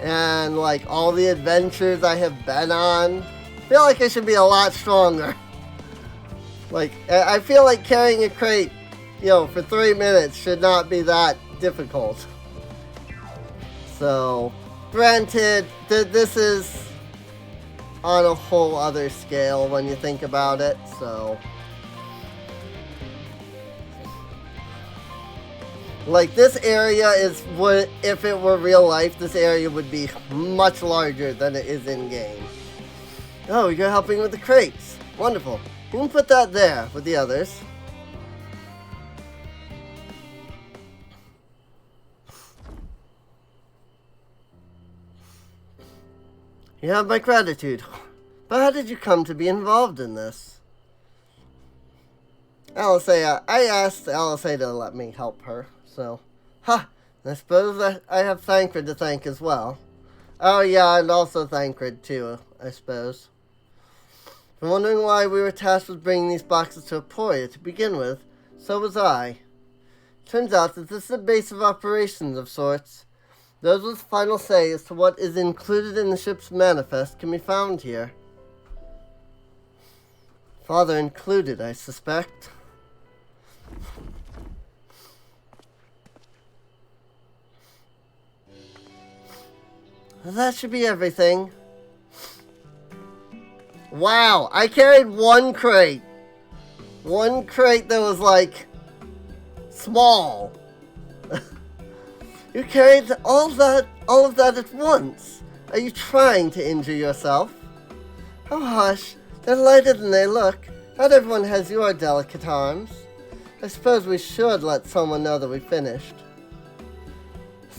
and like all the adventures I have been on, I feel like I should be a lot stronger. Like, I feel like carrying a crate, you know, for 3 minutes should not be that difficult. So, granted, this is on a whole other scale when you think about it, so. Like, this area is what, if it were real life, this area would be much larger than it is in game. Oh, you're helping with the crates. Wonderful. You can put that there with the others. You have my gratitude. But how did you come to be involved in this? LSA, I asked LSA to let me help her, so. I suppose I have Thancred to thank as well. Oh yeah, and also Thancred too, I suppose. I'm wondering why we were tasked with bringing these boxes to Aporia to begin with. So was I. Turns out that this is a base of operations of sorts. Those with final say as to what is included in the ship's manifest can be found here. Father included, I suspect. That should be everything. Wow, I carried one crate. One crate that was like small. You carried all of that at once. Are you trying to injure yourself? Oh hush, they're lighter than they look. Not everyone has your delicate arms. I suppose we should let someone know that we finished.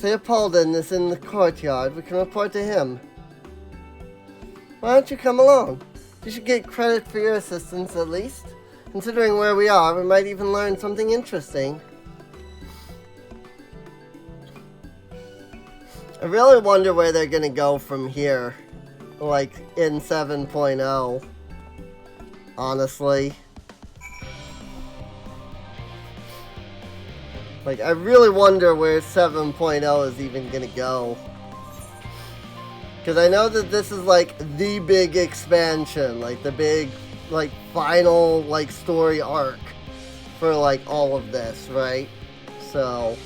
Theopolden is in the courtyard. We can report to him. Why don't you come along? You should get credit for your assistance at least. Considering where we are, we might even learn something interesting. I really wonder where they're gonna go from here, like in 7.0, honestly. Like, I really wonder where 7.0 is even gonna go. Because I know that this is like the big expansion, like the big, like final, like story arc for like all of this, right? So,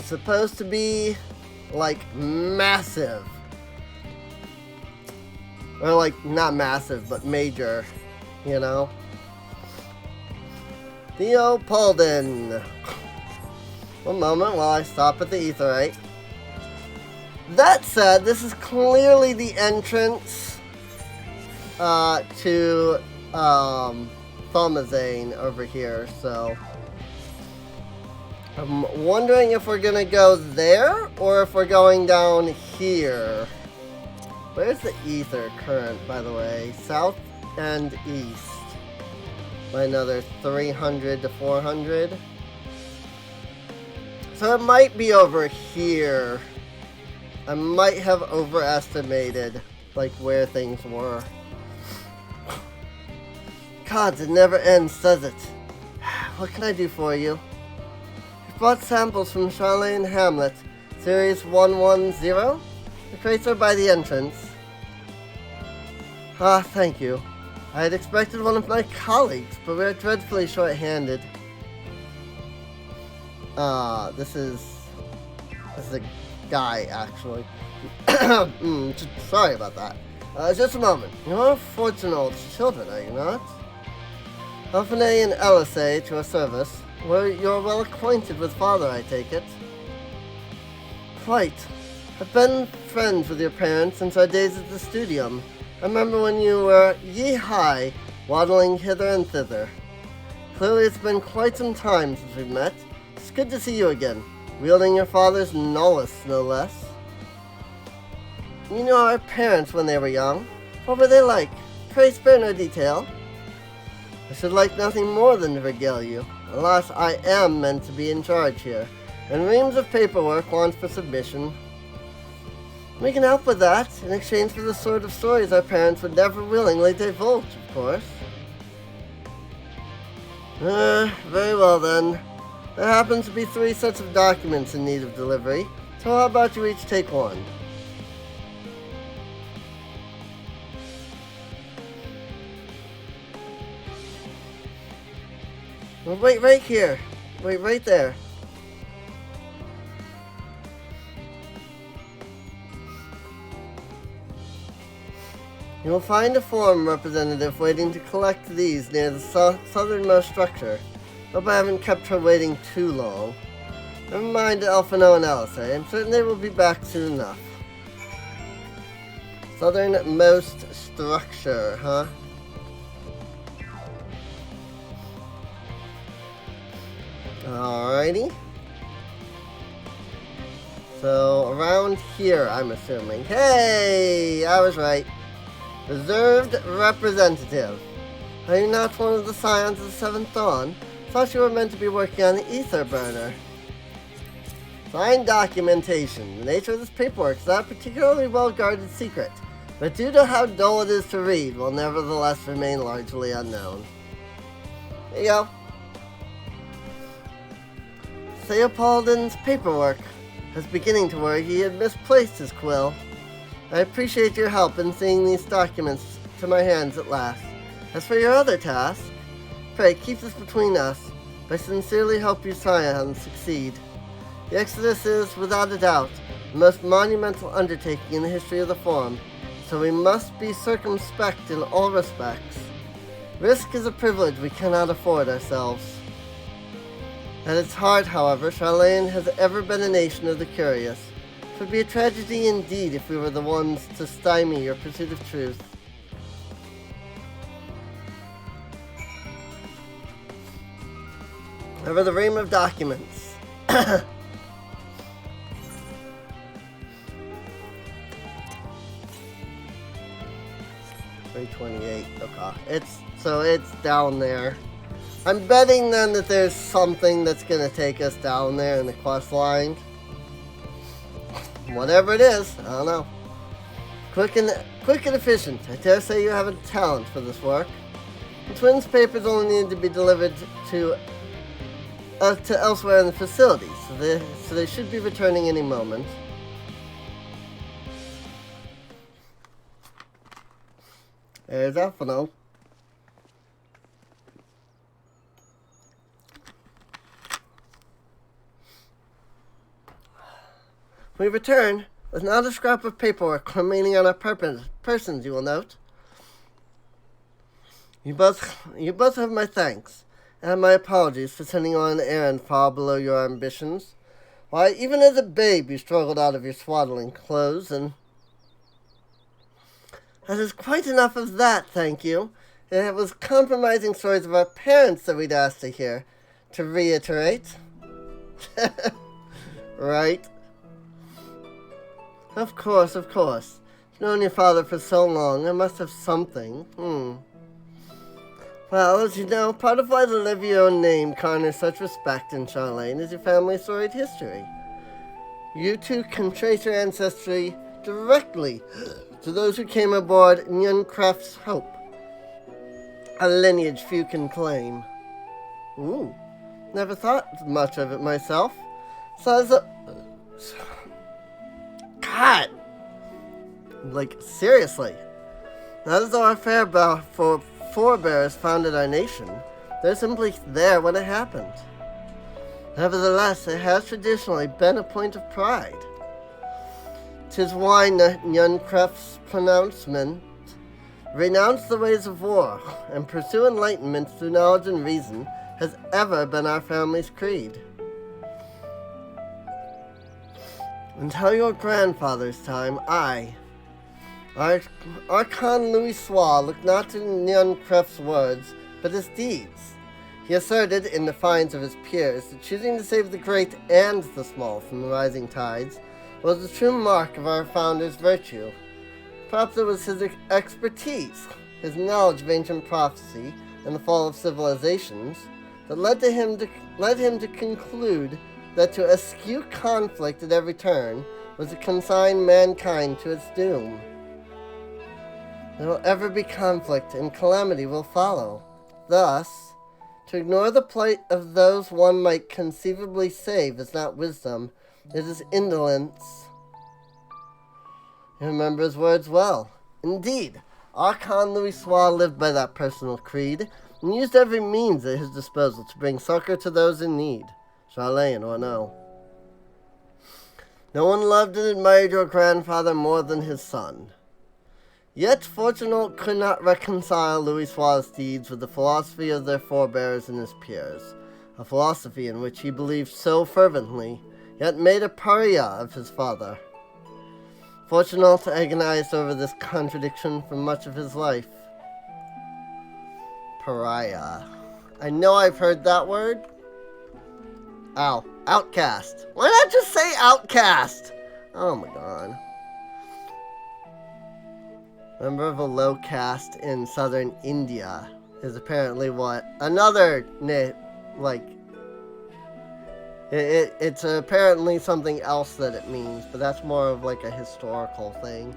supposed to be, like, massive. Or, like, not massive, but major, you know? Theo Paulden. One moment while I stop at the Aetheryte. That said, this is clearly the entrance to Thomazane over here, so I'm wondering if we're gonna go there or if we're going down here. Where's the ether current, by the way? South and east. By another 300 to 400. So it might be over here. I might have overestimated, like, where things were. God, it never ends, does it? What can I do for you? We've bought samples from Charlene Hamlet, Series 110. The crates are by the entrance. Ah, thank you. I had expected one of my colleagues, but we're dreadfully short-handed. This is a guy, actually. Sorry about that. Just a moment. You're fortunate old children, are you not? Alphinae and Elisay to a service. Well, you're well acquainted with father, I take it. Quite. I've been friends with your parents since our days at the studium. I remember when you were ye-high, waddling hither and thither. Clearly it's been quite some time since we've met. It's good to see you again, wielding your father's nollis, no less. You know our parents when they were young. What were they like? Pray spare no detail. I should like nothing more than to regale you. Alas, I am meant to be in charge here, and reams of paperwork want for submission. We can help with that, in exchange for the sort of stories our parents would never willingly divulge, of course. Very well then. There happens to be 3 sets of documents in need of delivery, so how about you each take one? Well, wait right here. Wait right there. You will find a forum representative waiting to collect these near the southernmost structure. Hope I haven't kept her waiting too long. Never mind Elfino and Elisay. I'm certain they will be back soon enough. Southernmost structure, huh? Alrighty. So, around here, I'm assuming. Hey! I was right. Reserved representative. Are you not one of the scions of the Seventh Dawn? Thought you were meant to be working on the ether burner. Signed documentation. The nature of this paperwork is not a particularly well-guarded secret, but due to how dull it is to read, will nevertheless remain largely unknown. There you go. Theopolden's paperwork. I was beginning to worry he had misplaced his quill. I appreciate your help in seeing these documents to my hands at last. As for your other task, pray keep this between us. I sincerely hope you scions succeed. The Exodus is, without a doubt, the most monumental undertaking in the history of the Forum, so we must be circumspect in all respects. Risk is a privilege we cannot afford ourselves. At its heart, however, Charlene has ever been a nation of the curious. It would be a tragedy indeed if we were the ones to stymie your pursuit of truth. Over the ream of documents. 328. Okay. It's down there. I'm betting then that there's something that's gonna take us down there in the quest line. Whatever it is, I don't know. Quick and efficient. I dare say you have a talent for this work. The twins' papers only need to be delivered to elsewhere in the facility, so they should be returning any moment. There's Alphino. We return with not a scrap of paperwork remaining on our persons, you will note. You both have my thanks, and my apologies for sending on an errand far below your ambitions. Why, even as a babe you struggled out of your swaddling clothes, and that is quite enough of that, thank you. It was compromising stories of our parents that we'd asked to hear. To reiterate. Right. Of course. I've known your father for so long, I must have something. Well, as you know, part of why the live your own name garners such respect in Charlene is your family's storied history. You two can trace your ancestry directly to those who came aboard Njuncraft's Hope, a lineage few can claim. Ooh, never thought much of it myself. God! Like, seriously. Not as though our forebears founded our nation. They're simply there when it happened. Nevertheless, it has traditionally been a point of pride. 'Tis why Njuncraft's pronouncement, renounce the ways of war, and pursue enlightenment through knowledge and reason, has ever been our family's creed. Until your grandfather's time, Archon Louis Soir looked not to Njuncraft's words, but his deeds. He asserted, in defiance of his peers, that choosing to save the great and the small from the rising tides was the true mark of our founder's virtue. Perhaps it was his expertise, his knowledge of ancient prophecy and the fall of civilizations, that led him to conclude that to eschew conflict at every turn was to consign mankind to its doom. There will ever be conflict, and calamity will follow. Thus, to ignore the plight of those one might conceivably save is not wisdom, it is indolence. You remember his words well. Indeed, Archon Louis Soir lived by that personal creed, and used every means at his disposal to bring succor to those in need, Charlene or no. No one loved and admired your grandfather more than his son. Yet Fortunato could not reconcile Louis Soir's deeds with the philosophy of their forebears and his peers, a philosophy in which he believed so fervently, yet made a pariah of his father. Fortunato agonized over this contradiction for much of his life. Pariah. I know I've heard that word. Ow. Outcast. Why not just say outcast? Oh my god. Member of a low caste in southern India is apparently what another, it's apparently something else that it means, but that's more of like a historical thing.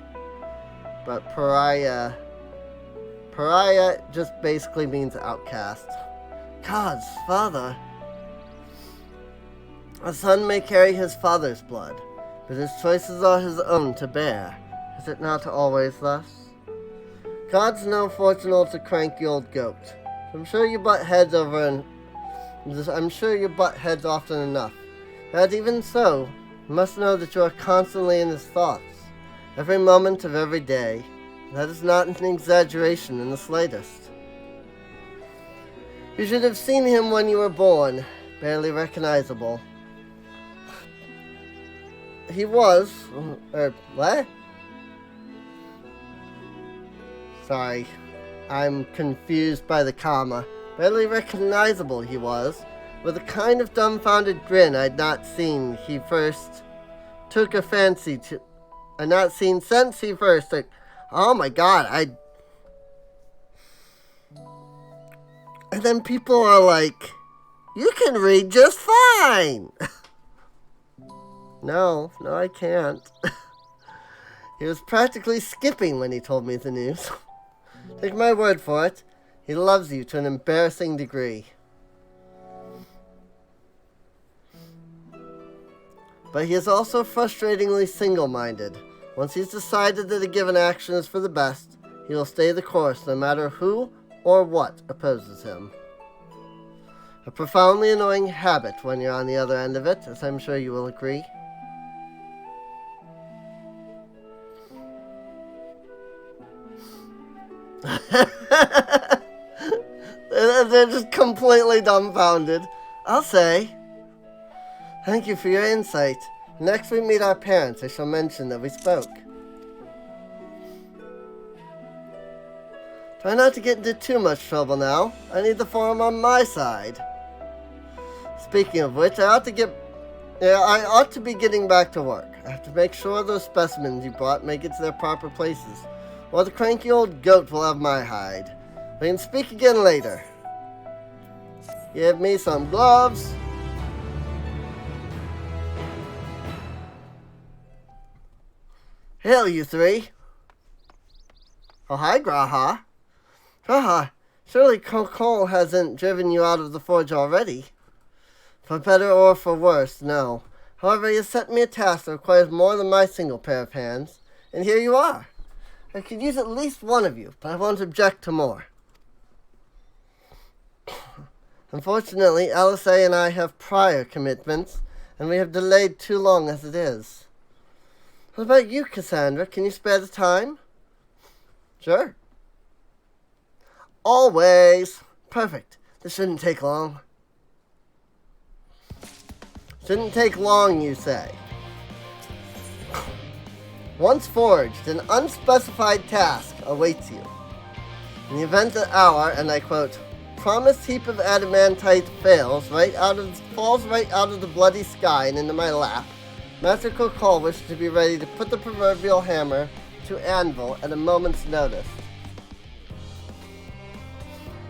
But pariah just basically means outcast. God's father. A son may carry his father's blood, but his choices are his own to bear. Is it not always thus? God's no Fortunato cranky old goat. I'm sure you butt heads often enough. But even so, you must know that you are constantly in his thoughts, every moment of every day. That is not an exaggeration in the slightest. You should have seen him when you were born, barely recognizable. He was, what? Sorry, I'm confused by the comma. Barely recognizable he was, with a kind of dumbfounded grin I'd not seen he first took a fancy to. I'd not seen since he first took. Oh my god, And then people are like, you can read just fine! No, I can't. He was practically skipping when he told me the news. Take my word for it, he loves you to an embarrassing degree. But he is also frustratingly single-minded. Once he's decided that a given action is for the best, he will stay the course no matter who or what opposes him. A profoundly annoying habit when you're on the other end of it, as I'm sure you will agree. They're just completely dumbfounded. I'll say. Thank you for your insight. Next we meet our parents, I shall mention that we spoke. Try not to get into too much trouble now. I need the forum on my side. Speaking of which, I ought to be getting back to work. I have to make sure those specimens you brought make it to their proper places, or the cranky old goat will have my hide. We can speak again later. Give me some gloves. Hail, you three. Oh, hi, Graha. Graha, surely Kokol hasn't driven you out of the forge already. For better or for worse, no. However, he has set me a task that requires more than my single pair of hands, and here you are. I could use at least one of you, but I won't object to more. Unfortunately, Alice and I have prior commitments, and we have delayed too long as it is. What about you, Kassandra? Can you spare the time? Sure. Always. Perfect. This shouldn't take long. Shouldn't take long, you say. Once forged, an unspecified task awaits you. In the event that our, and I quote, promised heap of adamantite falls falls right out of the bloody sky and into my lap, Master Kokol wishes to be ready to put the proverbial hammer to anvil at a moment's notice.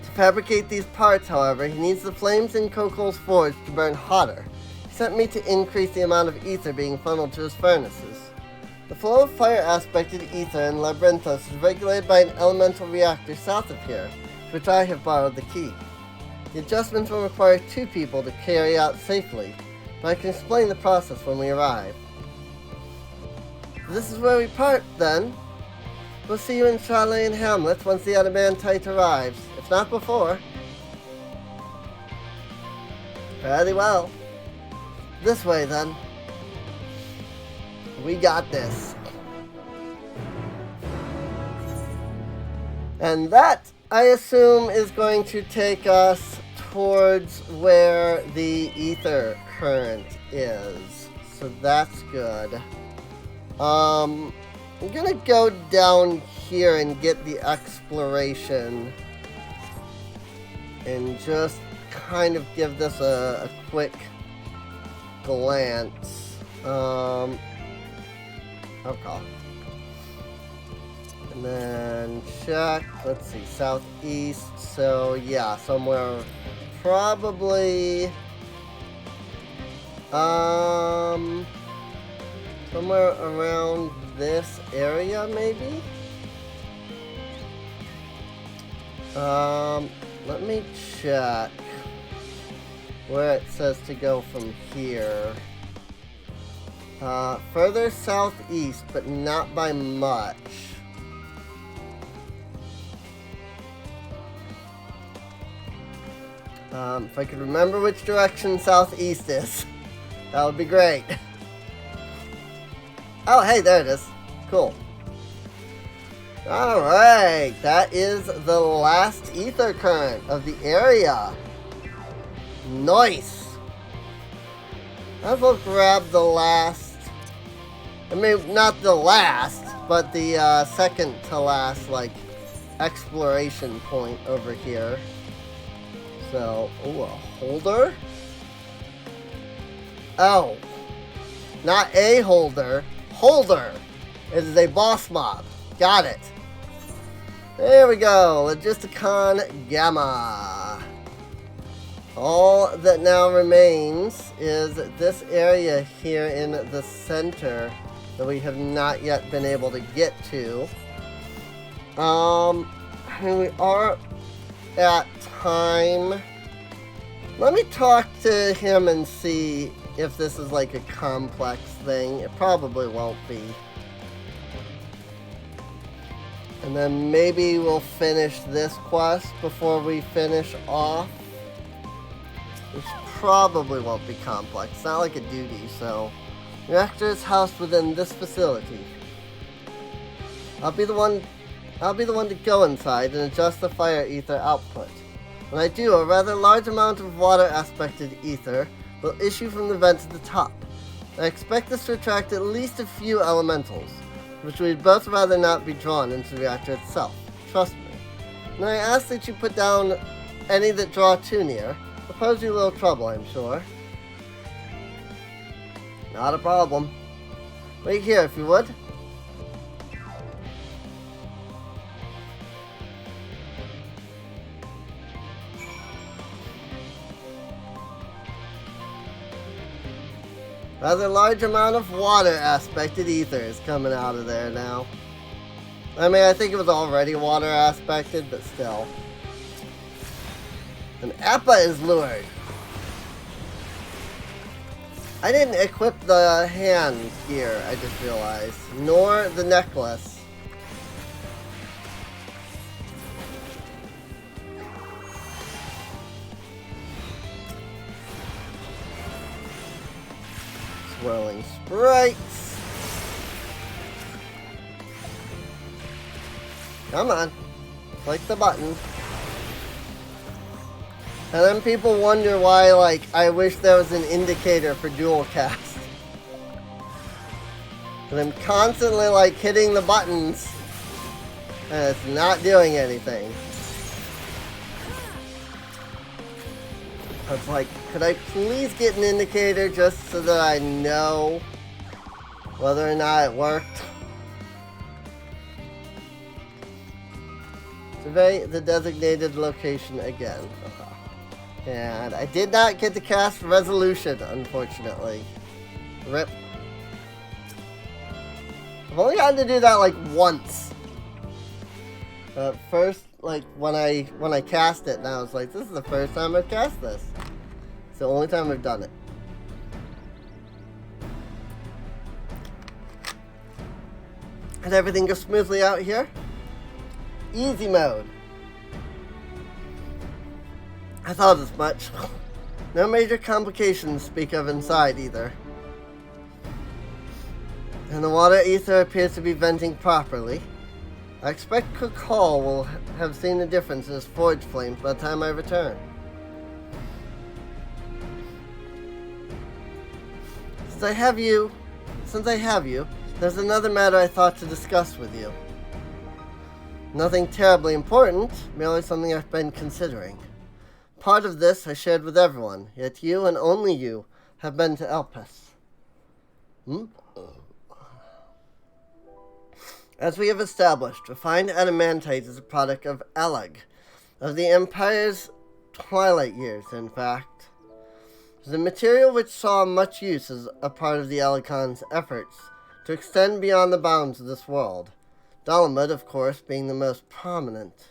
To fabricate these parts, however, he needs the flames in Kokol's forge to burn hotter. He sent me to increase the amount of ether being funneled to his furnaces. The flow of fire-aspected ether in Labyrinthos is regulated by an elemental reactor south of here, to which I have borrowed the key. The adjustments will require 2 people to carry out safely, but I can explain the process when we arrive. This is where we part, then. We'll see you in Chalet and Hamlet once the adamantite arrives, if not before. Very well. This way, then. We got this. And that, I assume, is going to take us towards where the ether current is. So that's good. I'm gonna go down here and get the exploration and just kind of give this a quick glance. Okay. And then check, let's see, southeast, so yeah, somewhere probably, somewhere around this area, maybe? Let me check where it says to go from here. Further southeast, but not by much. If I could remember which direction southeast is, that would be great. Oh, hey, there it is. Cool. Alright, that is the last ether current of the area. Nice. I will grab the last, I mean, not the last, but the second to last, like, exploration point over here. So, ooh, a holder? Oh. Not a holder. Holder. It is a boss mob. Got it. There we go. Logisticon Gamma. All that now remains is this area here in the center that we have not yet been able to get to. And we are at time. Let me talk to him and see if this is like a complex thing. It probably won't be. And then maybe we'll finish this quest before we finish off. Which probably won't be complex. It's not like a duty, so. Reactor is housed within this facility. I'll be the one I'll be the one to go inside and adjust the fire ether output. When I do, a rather large amount of water-aspected ether will issue from the vent at the top. I expect this to attract at least a few elementals, which we'd both rather not be drawn into the reactor itself. Trust me. And I ask that you put down any that draw too near. Will pose you a little trouble, I'm sure. Not a problem. Wait here, if you would. Rather large amount of water-aspected ether is coming out of there now. I mean, I think it was already water-aspected, but still. An Appa is lured. I didn't equip the hand gear, I just realized. Nor the necklace. Swirling sprites. Come on. Click the button. And then people wonder why, like, I wish there was an indicator for dual cast. And I'm constantly, like, hitting the buttons. And it's not doing anything. I was like, could I please get an indicator just so that I know whether or not it worked? Survey the designated location again. And I did not get to cast Resolution, unfortunately. RIP. I've only gotten to do that like once. First, like when I cast it, and I was like, this is the first time I've cast this. It's the only time I've done it. Did everything go smoothly out here? Easy mode. I thought as much. No major complications to speak of inside either. And the water ether appears to be venting properly. I expect Cook Hall will have seen the difference in his forge flames by the time I return. Since I have you, there's another matter I thought to discuss with you. Nothing terribly important, merely something I've been considering. Part of this I shared with everyone, yet you and only you have been to Elpis. As we have established, refined adamantite is a product of Elag, of the Empire's twilight years, in fact. It is a material which saw much use as a part of the Elicon's efforts to extend beyond the bounds of this world, Garlemald, of course, being the most prominent.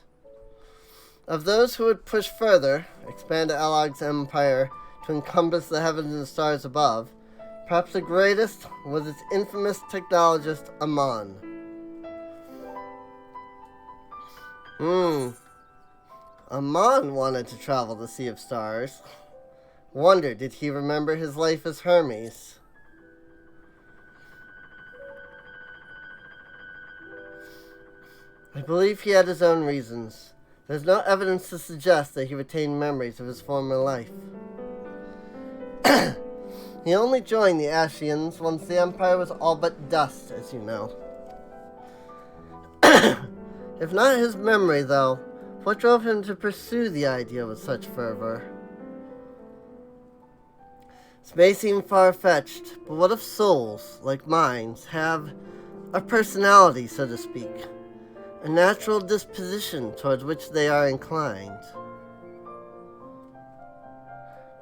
Of those who would push further, expand Elag's empire to encompass the heavens and stars above, perhaps the greatest was its infamous technologist, Amon. Amon wanted to travel the Sea of Stars. Wonder, did he remember his life as Hermes? I believe he had his own reasons. There's no evidence to suggest that he retained memories of his former life. He only joined the Ashians once the Empire was all but dust, as you know. If not his memory, though, what drove him to pursue the idea with such fervor? This may seem far-fetched, but what if souls, like minds, have a personality, so to speak? A natural disposition towards which they are inclined.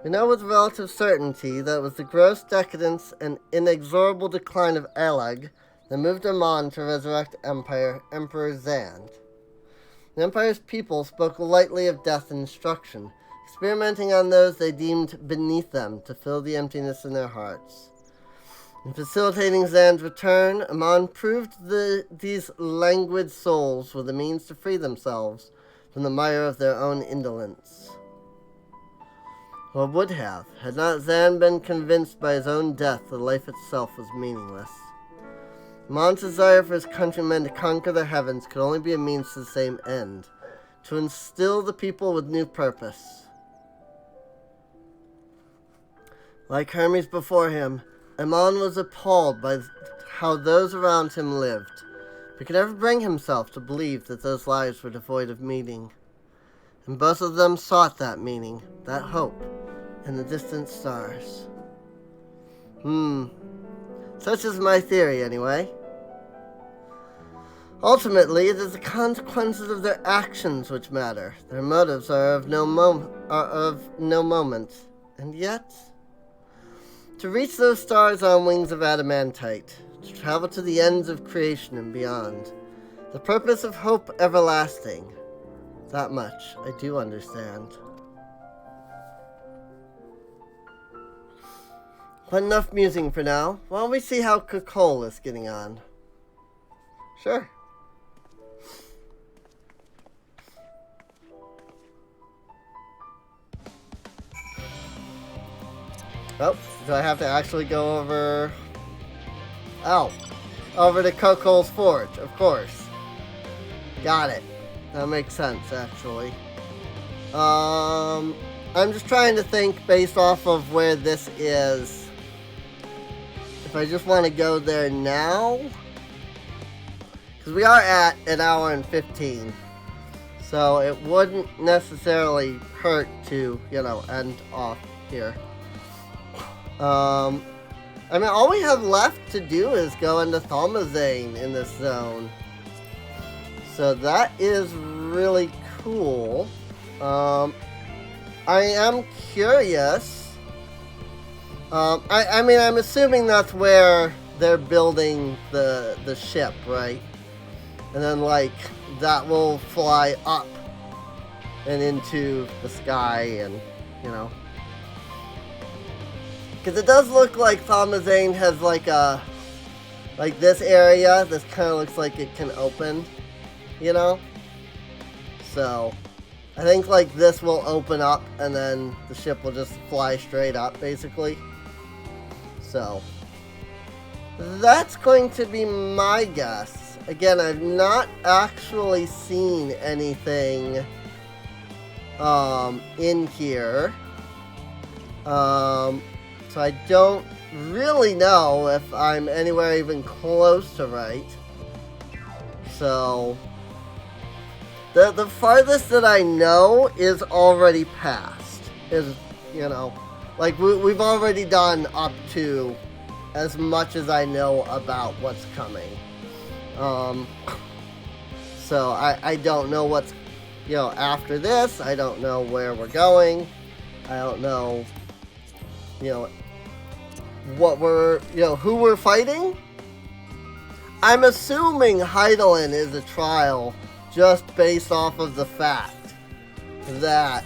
We know with relative certainty that it was the gross decadence and inexorable decline of Elag that moved Amon to resurrect Emperor Zand. The Empire's people spoke lightly of death and destruction, experimenting on those they deemed beneath them to fill the emptiness in their hearts. In facilitating Zand's return, Amon proved these languid souls were the means to free themselves from the mire of their own indolence. Or would have, had not Zand been convinced by his own death that life itself was meaningless. Amon's desire for his countrymen to conquer the heavens could only be a means to the same end, to instill the people with new purpose. Like Hermes before him, Amon was appalled by how those around him lived, but could never bring himself to believe that those lives were devoid of meaning. And both of them sought that meaning, that hope, in the distant stars. Such is my theory, anyway. Ultimately, it is the consequences of their actions which matter. Their motives are of no moment. And yet, to reach those stars on wings of adamantite, to travel to the ends of creation and beyond, the purpose of hope everlasting, that much I do understand. But enough musing for now. Why don't we see how Kokol is getting on? Sure. Oh, do I have to actually go over... Oh, over to Kokol's Forge, of course. Got it. That makes sense, actually. I'm just trying to think based off of where this is. If I just want to go there now. Because we are at an hour and 15. So it wouldn't necessarily hurt to, end off here. I mean, all we have left to do is go into Thalmazane in this zone. So that is really cool. I am curious. I mean, I'm assuming that's where they're building the ship, right? And then, that will fly up and into the sky and, Because it does look like Thalmazane has, this area. This kind of looks like it can open, So, I think, this will open up and then the ship will just fly straight up, basically. So, that's going to be my guess. Again, I've not actually seen anything in here. So I don't really know if I'm anywhere even close to right. So the farthest that I know is already past. We've already done up to as much as I know about what's coming. So I don't know what's, after this. I don't know where we're going. I don't know, what we're, who we're fighting. I'm assuming Heidelin is a trial just based off of the fact that,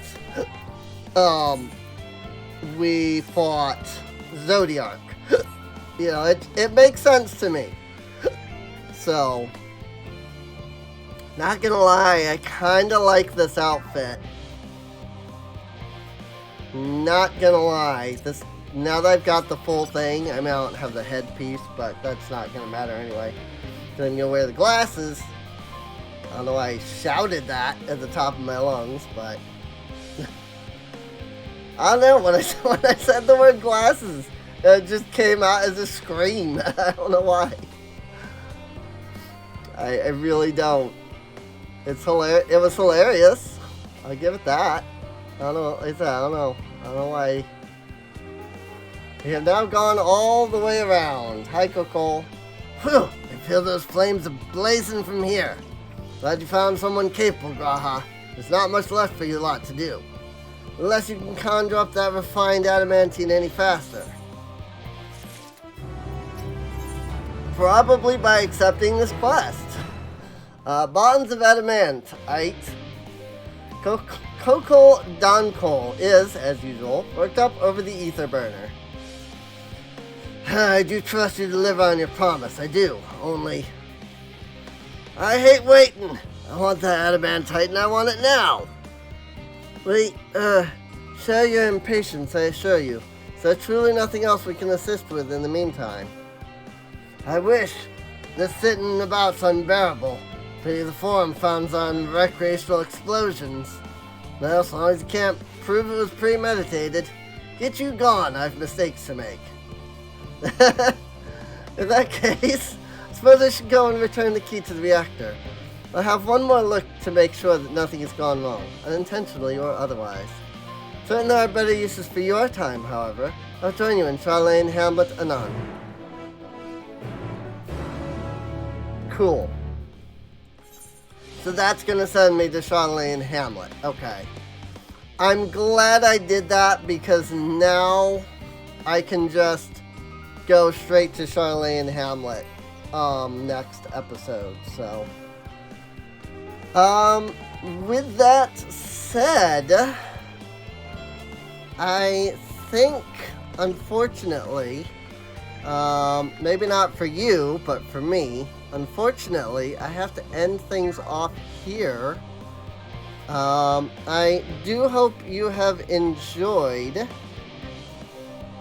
we fought Zodiark. It makes sense to me. So, not gonna lie, I kinda like this outfit. Not gonna lie, now that I've got the full thing, I mean, I don't have the headpiece, but that's not gonna matter anyway. Then I'm gonna wear the glasses. I don't know why I shouted that at the top of my lungs, but I don't know, when I said the word glasses, it just came out as a scream. I don't know why. I really don't. It's hilarious. It was hilarious. I'll give it that. I don't know. Like I said, I don't know. I don't know why. We have now gone all the way around. Hi, Kokol. Whew! I feel those flames blazing from here. Glad you found someone capable, Graha. There's not much left for you lot to do. Unless you can conjure up that refined adamantine any faster. Probably by accepting this quest. Bonds of adamantite. Kokol Donkol is, as usual, worked up over the ether burner. I do trust you to deliver on your promise, I do. Only, I hate waiting. I want that adamantite and I want it now. Wait, share your impatience, I assure you. Is there truly nothing else we can assist with in the meantime? I wish, This sitting about's unbearable. Pity the forum founds on recreational explosions. Well, as long as you can't prove it was premeditated, get you gone, I've mistakes to make. In that case, I suppose I should go and return the key to the reactor. I'll have one more look to make sure that nothing has gone wrong, unintentionally or otherwise. Certain there are better uses for your time, however. I'll join you in Charlene Hamlet anon. Cool. So that's gonna send me to Charlene Hamlet. Okay. I'm glad I did that because now I can just go straight to Charlene Hamlet next episode. So with that said, I think unfortunately, maybe not for you, but for me, unfortunately, I have to end things off here. I do hope you have enjoyed.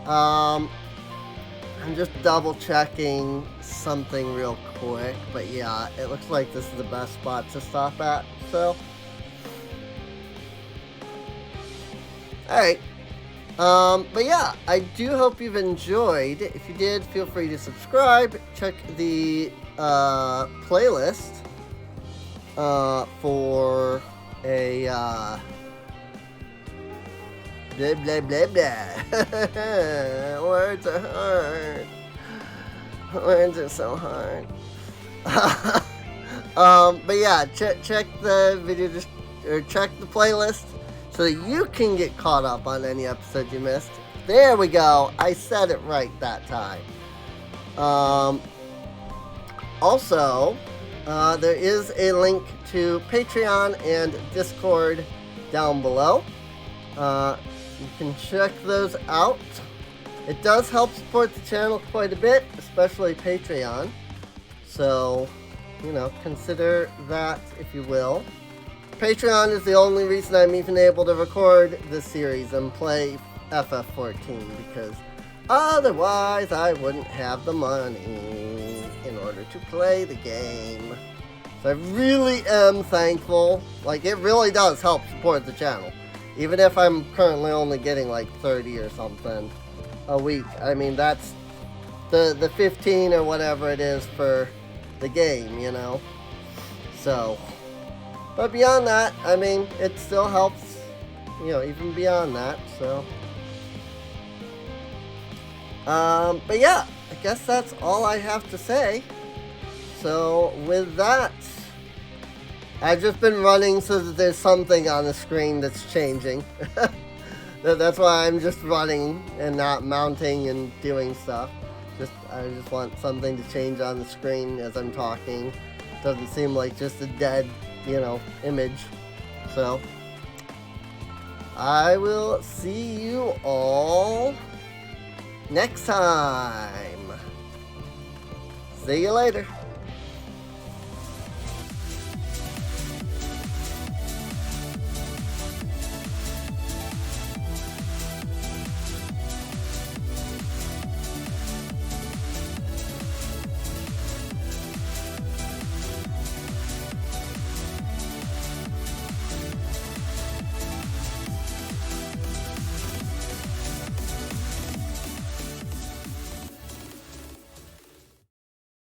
I'm just double checking something real quick, but yeah, it looks like this is the best spot to stop at, so. Alright. But yeah, I do hope you've enjoyed. If you did, feel free to subscribe. Check the playlist for a blah blah blah blah. Words are hard. Words are so hard. But yeah, check the video or check the playlist so that you can get caught up on any episode you missed. There we go. I said it right that time. Also, there is a link to Patreon and Discord down below. You can check those out. It does help support the channel quite a bit, especially Patreon. So, you know, consider that if you will. Patreon is the only reason I'm even able to record this series and play FF14, because otherwise I wouldn't have the money in order to play the game. So I really am thankful. Like, it really does help support the channel. Even if I'm currently only getting like 30 or something a week. I mean, that's the 15 or whatever it is for the game, you know? So, but beyond that, I mean, it still helps, you know, even beyond that, so. But yeah, I guess that's all I have to say. So, with that, I've just been running so that there's something on the screen that's changing. That's why I'm just running and not mounting and doing stuff. I just want something to change on the screen as I'm talking. Doesn't seem like just a dead, you know, image. So, I will see you all next time. See you later.